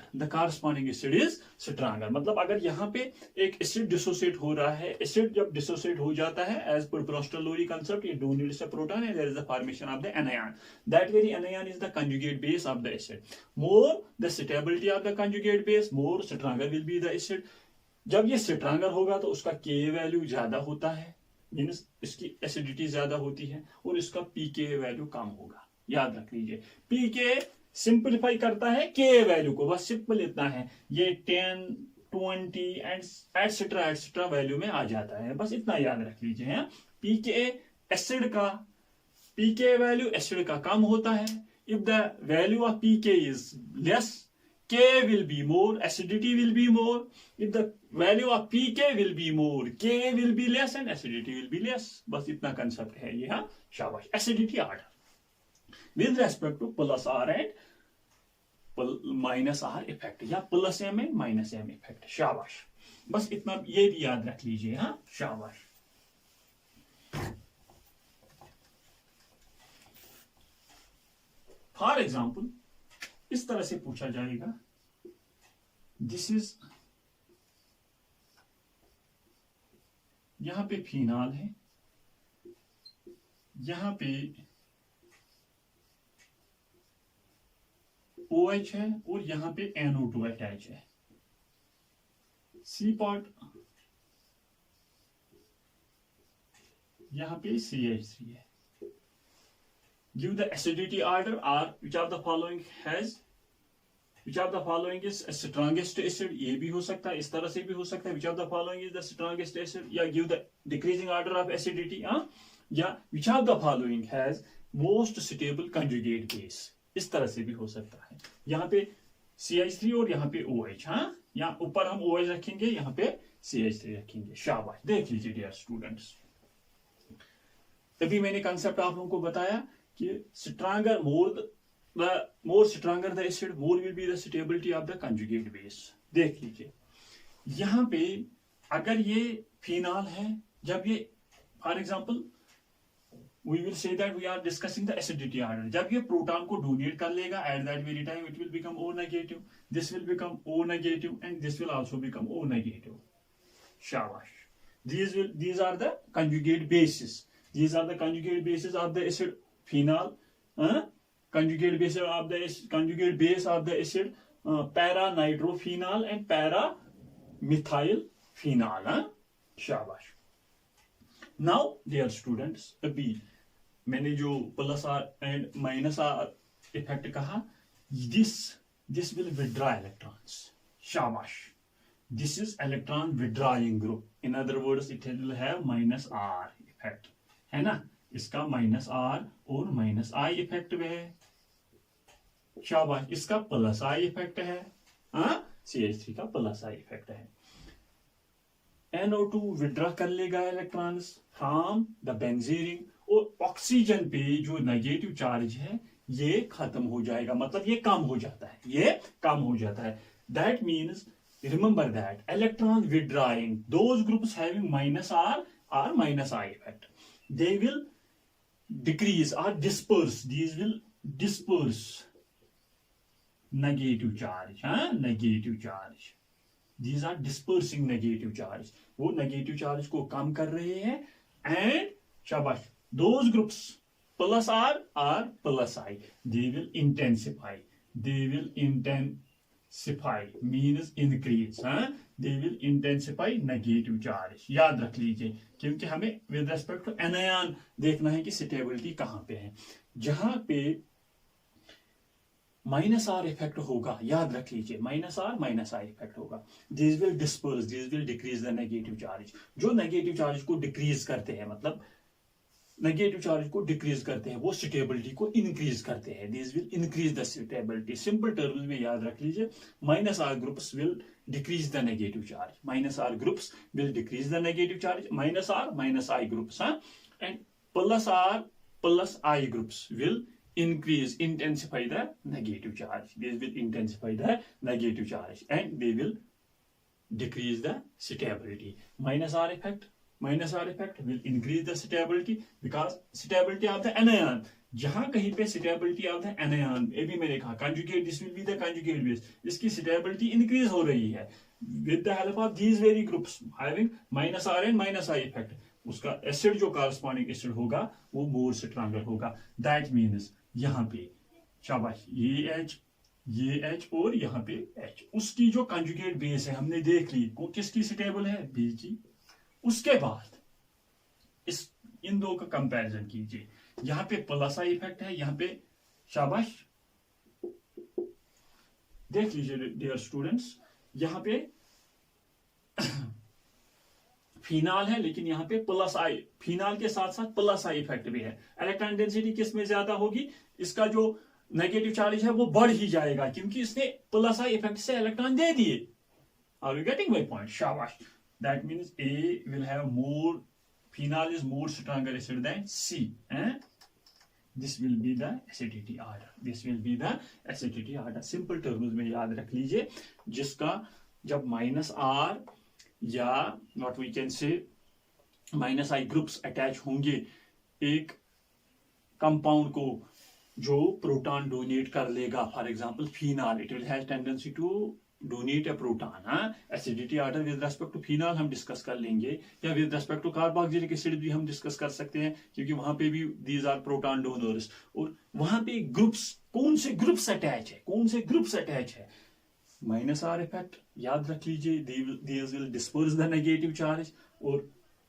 मतलब अगर यहाँ पे एक एसिड डिसोसिएट हो रहा है, एसिड जब डिसोसिएट हो जाता है as per Bronsted-Lowry concept, it donates a proton and there is a formation of the anion. That very anion is the conjugate base of the acid. More the stability of the conjugate base, more stronger will be the acid. जब ये स्ट्रांगर होगा तो उसका के वैल्यू ज्यादा होता है, मीन्स इसकी एसिडिटी ज्यादा होती है, और इसका पीके वैल्यू कम होगा. याद रख लीजिए, पीके सिंपलीफाई करता है के वैल्यू को, बस सिंपल इतना है. ये 10, 20 एंड एटसेट्रा वैल्यू में आ जाता है, बस इतना याद रख लीजिए. पीके एसिड का, पीके वैल्यू एसिड का कम होता है. If the value of pK is less, K will be more, acidity will be more. If the value of pK will be more, K will be less and acidity will be less. बस इतना कंसेप्ट है ये. हाँ, शाबाश. Acidity order with respect to plus R and minus R effect, या plus M and minus M effect. शाबाश, बस इतना ये भी याद रख लीजिए. हाँ, शाबाश. फॉर एग्जाम्पल इस तरह से पूछा जाएगा, दिस इज, यहां पे फिनाल है, यहां पे OH है, और यहां पे NO2 अटैच है. सी पार्ट, यहां पे CH3 है. Give the acidity order, or which of the following is strongest acid. ये भी हो सकता है, इस तरह से भी हो सकता है. Which of the following is the strongest acid, या give the decreasing order of acidity, या which of the following has most stable conjugate base. इस तरह से भी हो सकता है. यहाँ पे CH3 और यहाँ पे OH. यहाँ ऊपर हम OH रखेंगे, यहाँ पे CH3 रखेंगे. शाबाश. देख लीजिए डियर स्टूडेंट्स, तभी मैंने कंसेप्ट आप लोगों को बताया कि stronger, more stronger the acid, more will be the stability of the conjugate base. देख लीजिए यहां पे अगर ये फिनाल है, जब ये for example we will say that we are discussing the acidity order, जब ये प्रोटॉन को डोनेट कर लेगा at that very time it will become O negative, this will become O negative and this will also become O negative. शाबाश. These are the conjugate bases. These are the conjugate bases of the acid phenol. Conjugate base of the acid para nitrophenol and para methyl phenol. शाबाश. Now dear students, अभी मैंने जो plus R and minus R effect कहा, this will withdraw electrons. शाबाश. This is electron withdrawing group. In other words, it will have minus R effect. है ना, इसका माइनस R और माइनस I इफेक्ट है. शाबाश. इसका प्लस I इफेक्ट है. CH3 का प्लस I इफेक्ट है. NO2 विड्रॉ कर लेगा इलेक्ट्रॉन्स फ्रॉम द बेंजीन, और ऑक्सीजन पे जो नेगेटिव चार्ज है ये खत्म हो जाएगा, मतलब ये कम हो जाता है. That means remember that electrons withdrawing, those groups having minus R or minus I effect, they will decrease or disperse. These will disperse negative charge. Negative charge. These are dispersing negative charge. वो negative charge को कम कर रहे हैं. And शाबाश, those groups plus R or plus I, they will intensify. Means increase. They will intensify negative charge. याद रख लीजिए, क्योंकि हमें with respect to anion देखना है कि स्टेबिलिटी कहां पे है. जहां पे माइनस आर इफेक्ट होगा, याद रख लीजिए, माइनस आर इफेक्ट होगा। This will disperse, this will decrease the negative charge. जो नेगेटिव चार्ज को डिक्रीज करते हैं, मतलब नेगेटिव चार्ज को डिक्रीज करते हैं, वो स्टेबिलिटी को इंक्रीज करते हैं। This will increase the stability. Simple terms में याद रख लीजिए, minus R groups will decrease the negative charge, minus R groups will decrease the negative charge, minus I groups, and plus R plus I groups will increase, intensify the negative charge. These will intensify the negative charge and they will decrease the stability. Minus R effect will increase the stability because stability of the anion. जहां कहीं पे stability of the anion, ये भी मैंने कहा conjugate, this will be the conjugate base, इसकी stability increase हो रही है with the help of these very groups having minus R and minus I effect. उसका एसिड जो corresponding एसिड होगा वो more stronger होगा. That means यहां पे शाबाश, ये H और यहां पे H, उसकी जो कंजुगेट बेस है हमने देख ली, वो किसकी स्टेबल है, बी की। उसके बाद इन दो का कंपैरिजन कीजिए, यहां पे प्लस आई इफेक्ट है, यहां पे शाबाश देख लीजिए डियर स्टूडेंट्स, यहां पे फिनाल है लेकिन यहाँ पे प्लस आई, फिनाल के साथ साथ प्लस आई इफेक्ट भी है। इलेक्ट्रॉन डेंसिटी किस में ज्यादा होगी, इसका जो नेगेटिव चार्ज है वो बढ़ ही जाएगा क्योंकि इसने प्लस आई इफेक्ट से इलेक्ट्रॉन दे दिए। Are you getting my point, शाबाश। That means A will have more, phenol is more stronger acid than C, this will be the acidity order, this will be the acidity order. Simple terms में याद रख लीजिए, जिसका जब माइनस आर या what we can say minus I groups attach होंगे एक कंपाउंड को जो प्रोटॉन डोनेट कर लेगा, for example phenol, it will have tendency to donate a proton. Acidity order with respect to phenol हम डिस्कस कर लेंगे, या with respect to carboxylic acid भी हम डिस्कस कर सकते हैं क्योंकि वहां पे भी दीज आर प्रोटॉन डोनर्स। और वहां पे ग्रुप्स, कौन से ग्रुप्स अटैच है, कौन से ग्रुप्स अटैच है, माइनस आर इफेक्ट याद रख लीजिए, these will disperse the negative charge, और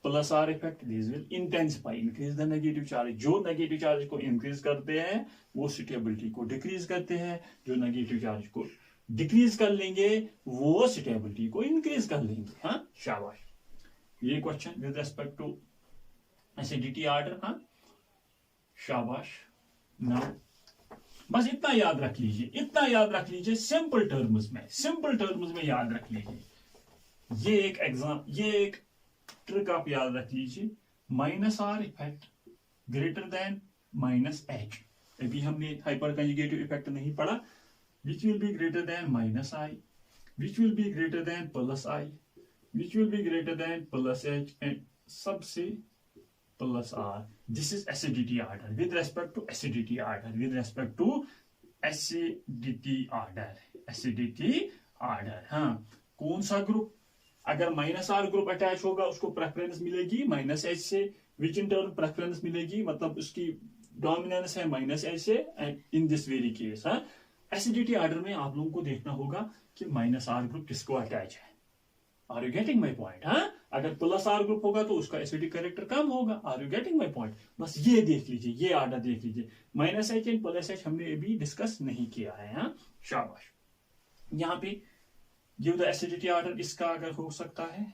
plus R effect these will intensify, increase the negative charge। जो नेगेटिव चार्ज को इंक्रीज करते हैं वो स्टेबिलिटी को डिक्रीज करते हैं, जो नेगेटिव चार्ज को डिक्रीज कर लेंगे वो स्टेबिलिटी को इंक्रीज कर लेंगे। हाँ शाबाश, ये question with respect to acidity order. हाँ शाबाश। नाउ बस इतना याद रख लीजिए, इतना याद रख लीजिए, सिंपल टर्म्स में याद रख लीजिए। ये एक एग्जाम, ये एक ट्रिक आप याद रख लीजिए, minus R effect greater than minus H. अभी हमने हाइपर कंजुगेटिव इफेक्ट नहीं पढ़ा, which will be greater than minus I, which will be greater than plus I, which will be greater than plus H, and सबसे plus R. This is acidity order with respect to acidity order, with respect to acidity order, acidity order। हाँ, कौन सा ग्रुप, अगर माइनस आर ग्रुप अटैच होगा उसको प्रेफरेंस मिलेगी माइनस एच से, विच इन टर्न प्रेफरेंस मिलेगी, मतलब उसकी डोमिनेंस है माइनस एच से, and in this very case acidity order में आप लोगों को देखना होगा कि माइनस आर ग्रुप किसको अटैच है। Are you getting my point. हाँ, अगर प्लस आर ग्रुप होगा तो उसका एसिडिक कैरेक्टर कम होगा। Are you getting my point. बस ये देख लीजिए, ये ऑर्डर देख लीजिए, minus H and plus H हमने अभी डिस्कस नहीं किया है। हाँ शाबाश। यहाँ पे गिव द एसिडिटी ऑर्डर, इसका अगर हो सकता है,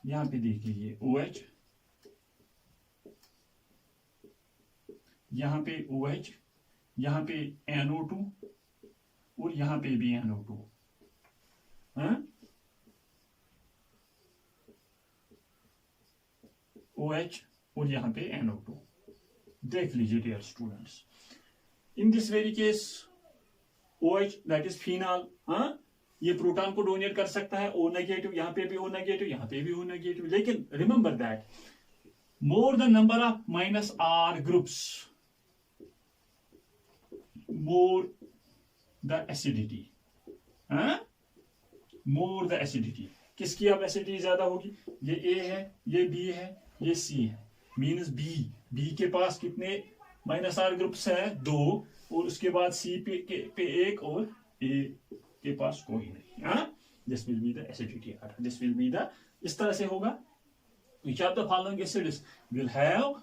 यहाँ पे देख लीजिए OH, यहाँ पे OH, यहाँ पे NO2 और यहाँ पे भी NO2। हाँ OH और यहाँ पे NO2 देख लीजिए dear students. In this very case OH that is phenol, हाँ ये प्रोटॉन को डोनेट कर सकता है, O नेगेटिव, यहाँ पे भी O नेगेटिव, यहाँ पे भी O नेगेटिव। लेकिन remember that more the number of minus R groups more the acidity, more the acidity. किसकी अब एसिडिटी ज्यादा होगी, ये A है, ये B है, ये C है, मीन्स बी के पास कितने माइनस आर ग्रुप्स है, 2, और उसके बाद C पे 1 और A के पास कोई नहीं। हाँ, this will be the acidity order, this will be the, इस तरह से होगा। Which of the following acids will have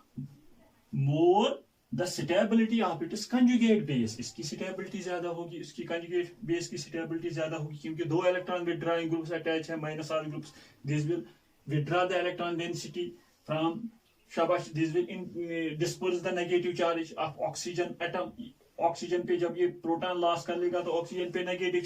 more the stability of it is conjugate base, इसकी स्टेबिलिटी ज्यादा होगी, इसकी कंजुगेट बेस की स्टेबिलिटी ज्यादा होगी, क्योंकि दो इलेक्ट्रॉन विथड्रॉइंग ग्रुप्स अटैच है minus R groups, this will withdraw the electron density from shabash, this will disperse the negative charge of oxygen atom, oxygen पे जब ये प्रोटॉन लॉस कर लेगा तो ऑक्सीजन पे नेगेटिव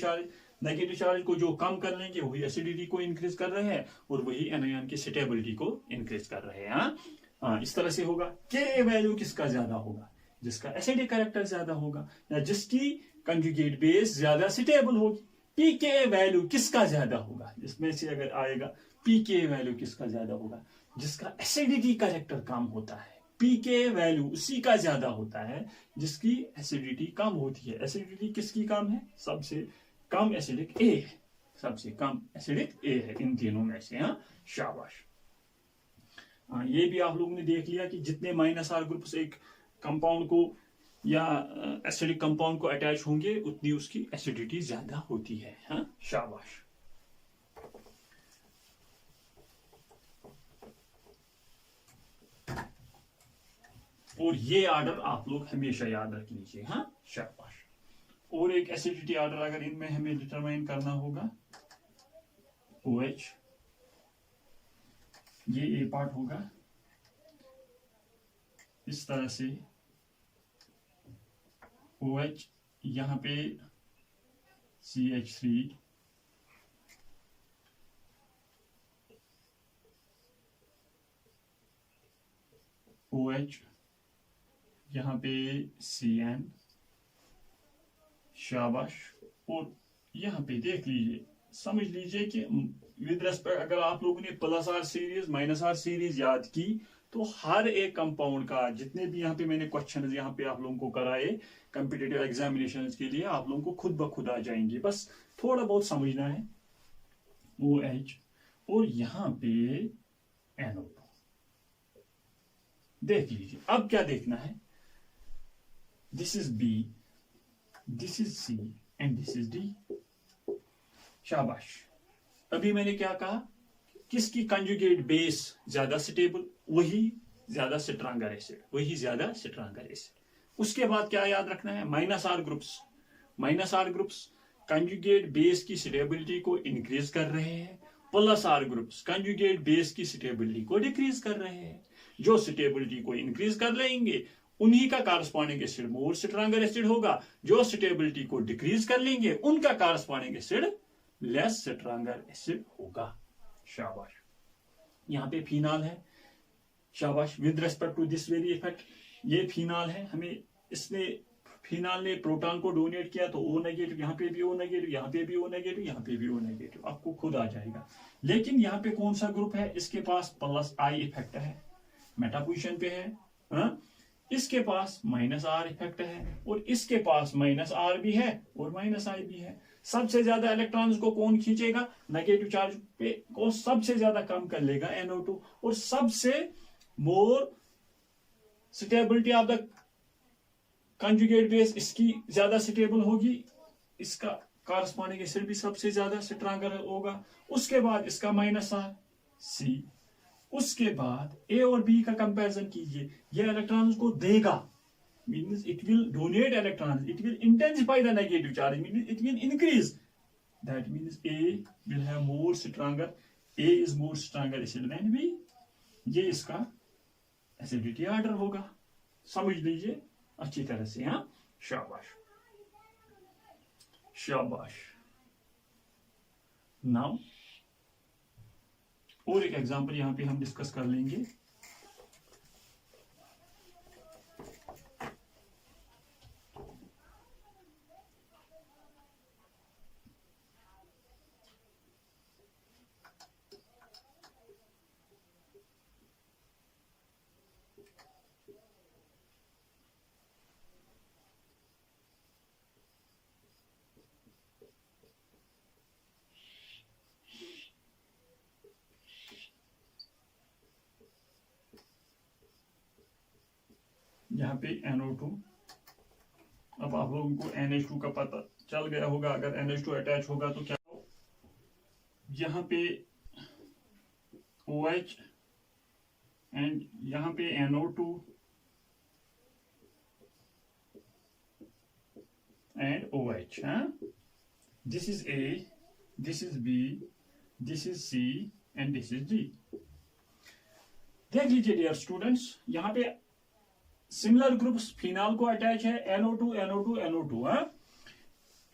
चार्ज को जो कम कर लेंगे वही एसिडिटी को इंक्रीज कर रहे हैं और वही एनायन की स्टेबिलिटी को इंक्रीज कर रहे हैं। हाँ, इस तरह से होगा। के वैल्यू किसका ज्यादा होगा? जिसका एसिडिक कैरेक्टर ज्यादा होगा या जिसकी कंजुगेट बेस ज्यादा स्टेबल होगी। पी के वैल्यू किसका ज्यादा होगा? जिसमें से अगर आएगा पी के वैल्यू किसका ज्यादा होगा? जिसका एसिडिटी कैरेक्टर कम होता है। पी के वैल्यू उसी का ज्यादा होता है जिसकी एसिडिटी कम होती है। एसिडिटी किसकी कम है? सबसे कम एसिडिक ए है, सबसे कम एसिडिक ए है इन तीनों में से। हाँ, शाबाश। ये भी आप लोगों ने देख लिया कि जितने माइनस आर ग्रुप्स एक कंपाउंड को या एसिडिक कंपाउंड को अटैच होंगे उतनी उसकी एसिडिटी ज्यादा होती है। हाँ, शाबाश। और ये आर्डर आप लोग हमेशा याद रख लीजिए। हाँ, शाबाश। और एक एसिडिटी आर्डर अगर इनमें हमें डिटरमाइन करना होगा, OH, ये ए पार्ट होगा इस तरह से, OH यहां पे CH3, OH यहां पे CN, शाबाश। और यहां पे देख लीजिए, समझ लीजिए कि विद रेस्पेक्ट अगर आप लोगों ने plus R series minus R series याद की तो हर एक कंपाउंड का जितने भी यहाँ पे मैंने क्वेश्चन यहाँ पे आप लोगों को कराए कॉम्पिटिटिव एग्जामिनेशन के लिए आप लोगों को खुद ब खुद आ जाएंगे, बस थोड़ा बहुत समझना है। OH और यहाँ पे NO2 देख लीजिए। अब क्या देखना है? This is B, this is C and this is D। शाबाश। अभी मैंने क्या कहा? किसकी कंजुगेट बेस ज्यादा स्टेबल, वही ज्यादा स्ट्रांगर एसिड, वही ज्यादा स्ट्रांगर एसिड। उसके बाद क्या याद रखना है? Minus R groups conjugate base की स्टेबिलिटी को इंक्रीज कर रहे हैं, plus R groups conjugate base की स्टेबिलिटी को डिक्रीज कर रहे हैं। जो स्टेबिलिटी को इंक्रीज कर लेंगे उन्हीं का corresponding acid more stronger acid होगा, जो स्टेबिलिटी को डिक्रीज कर लेंगे उनका corresponding acid less stronger acid होगा। शाबाश। यहां पे फिनाल है, शाबाश। With respect to this very effect, ये फिनाल है, हमें इसने फिनाल ने प्रोटॉन को डोनेट किया तो O नेगेटिव, यहाँ पे भी O नेगेटिव, यहाँ पे भी O नेगेटिव, यहाँ पे भी O नेगेटिव, आपको खुद आ जाएगा। लेकिन यहाँ पे कौन सा ग्रुप है? इसके पास प्लस I इफेक्ट है, मेटा पोजिशन पे है। हाँ? इसके पास माइनस आर इफेक्ट है और इसके पास माइनस आर भी है और माइनस आई भी है। सबसे ज्यादा इलेक्ट्रॉन्स को कौन खींचेगा? नेगेटिव चार्ज पे को सबसे ज्यादा कम कर लेगा NO2, और सबसे more stability of the conjugate base इसकी ज्यादा स्टेबल होगी, इसका कारस्पॉन्डिंग एसिड भी सबसे ज्यादा स्ट्रांगर होगा। उसके बाद इसका माइनस आर C, उसके बाद A और B का कंपैरिजन कीजिए, ये इलेक्ट्रॉन्स को देगा, means it will donate electrons, it will intensify the negative charge, means it will increase, that means A will have more stronger, A is more stronger acid than B। ये इसका एसिडिटी ऑर्डर होगा, समझ लीजिए अच्छी तरह से। हाँ, शाबाश शाबाश। नाउ और एक एग्जांपल यहां पे हम डिस्कस कर लेंगे। यहाँ पे NO2, अब आप लोगों को NH2 का पता चल गया होगा, अगर NH2 अटैच होगा तो क्या हो? यहाँ पे OH एंड यहाँ पे NO2 and OH. This is A, this is B, this is C and this is D. देख लीजिए डियर स्टूडेंट्स, यहाँ पे सिमिलर ग्रुप्स फिनाल को अटैच है NO2 NO2 NO2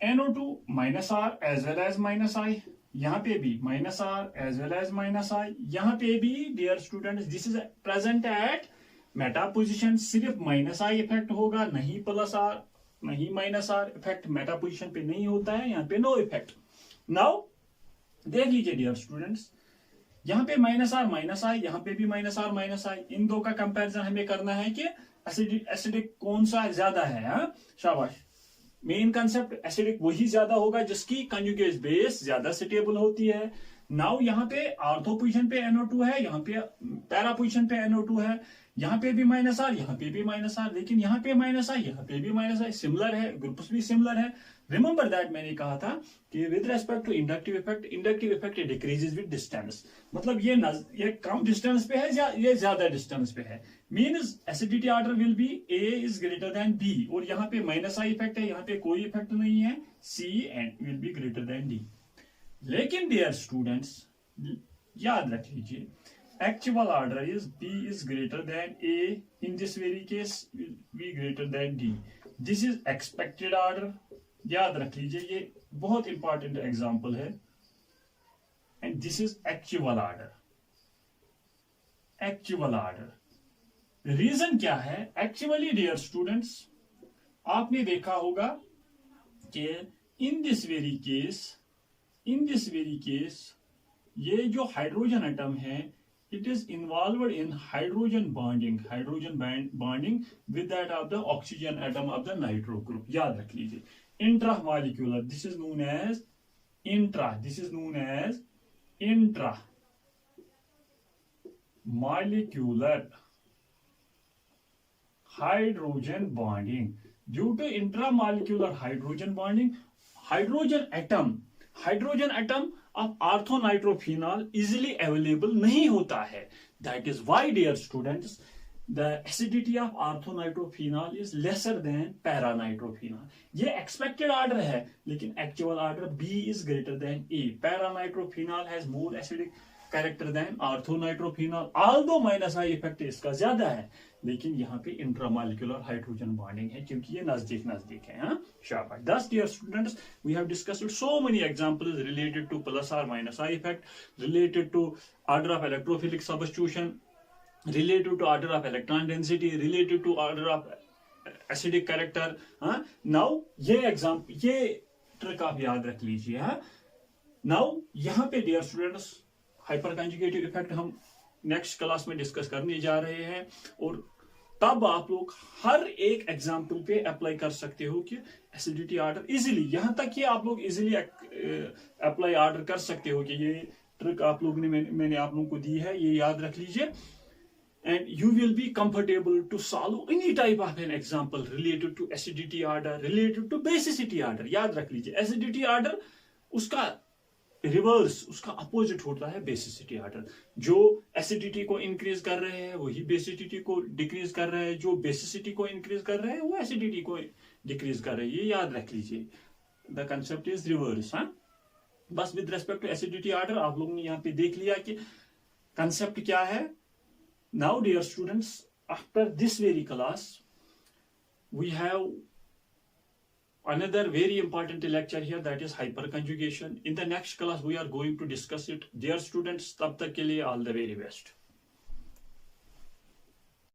NO2 minus R as well as minus I, यहाँ पे भी minus R as well as minus I, यहाँ पे भी dear students this is present at meta position, सिर्फ माइनस आई इफेक्ट होगा, नहीं प्लस आर नहीं minus R effect meta position पे नहीं होता है, यहाँ पे नो इफेक्ट। नाउ देख लीजिए डियर स्टूडेंट्स, यहाँ पे माइनस आर माइनस आई, यहाँ पे भी माइनस आर माइनस आई, इन दो का कंपैरिजन हमें करना है कि एसिडिक कौन सा ज्यादा है। शाबाश, मेन कंसेप्ट एसिडिक वही ज्यादा होगा जिसकी कंजुगेट बेस ज्यादा स्टेबल होती है। नाउ यहाँ पे आर्थो पोजीशन पे NO2 है, यहाँ पे पैरा पोजीशन पे NO2 है, यहाँ पे भी माइनस आर यहाँ पे भी माइनस आर, लेकिन यहाँ पे माइनस आई यहाँ पे भी माइनस आई, सिमिलर है, ग्रुप्स भी सिमिलर है। रिमेंबर दैट मैंने कहा था कि with respect to inductive effect decreases with distance, मतलब ये कम डिस्टेंस पे है या ये ज्यादा डिस्टेंस पे है, means acidity order will be A is greater then B, और यहाँ पे माइनस आई इफेक्ट है, यहाँ पे कोई इफेक्ट नहीं है, C and will be greater than D। लेकिन डियर स्टूडेंट्स याद रख लीजिए, actual order is B is greater than A, in this very case will be greater than D. This is expected order, याद रख लीजिए, ये बहुत इंपॉर्टेंट एग्जांपल है। And this is actual order, actual order. Reason क्या है? एक्चुअली डियर स्टूडेंट्स, आपने देखा होगा कि इन दिस वेरी केस ये जो हाइड्रोजन एटम है, it is involved in hydrogen bonding with that of the oxygen atom of the nitro group. याद रख लीजिए, intramolecular, this is known as intramolecular hydrogen bonding. Due to intramolecular hydrogen bonding, hydrogen atom of orthonitrophenol easily available नहीं होता है। That is why dear students, the acidity of orthonitrophenol is lesser than paranitrophenol. ये expected order है, लेकिन actual order B is greater than A. Paranitrophenol has more acidic character than orthonitrophenol, although minus I effect इसका ज्यादा है, लेकिन यहाँ पे इंट्रामोलिकुलर हाइड्रोजन बॉन्डिंग है क्योंकि ये नजदीक है। शाबाश। Thus dear students, we have discussed so many examples related to plus or minus I effect, related to order of electrophilic substitution, related to order of electron density, related to order of acidic character। Now ये ट्रिक आप याद रख लीजिए। नाउ यहाँ पे dear students hyper conjugative effect हम नेक्स्ट क्लास में डिस्कस करने जा रहे हैं, और तब आप लोग हर एक एग्जाम्पल पे अप्लाई कर सकते हो कि एसिडिटी ऑर्डर इजीली, यहां तक कि आप लोग इजीली अप्लाई ऑर्डर कर सकते हो कि ये ट्रिक आप लोग ने मैंने आप लोगों को दी है, ये याद रख लीजिए। and you will be comfortable to solve any type of an example related to acidity order, related to basicity order। याद रख लीजिए, acidity order उसका रिवर्स, उसका अपोजिट होता है बेसिसिटी ऑर्डर। जो एसिडिटी को इंक्रीज कर रहे हैं वही बेसिसिटी को डिक्रीज कर रहे हैं, जो बेसिसिटी को इंक्रीज कर रहे हैं वो एसिडिटी को डिक्रीज कर रहे हैं, ये याद रख लीजिए। The concept is reverse. बस with respect to acidity order आप लोगों ने यहाँ पे देख लिया कि कंसेप्ट क्या है। Now dear students, after this very class we have another very important lecture here, that is hyperconjugation. In the next class we are going to discuss it. Dear students, tab tak ke liye all the very best.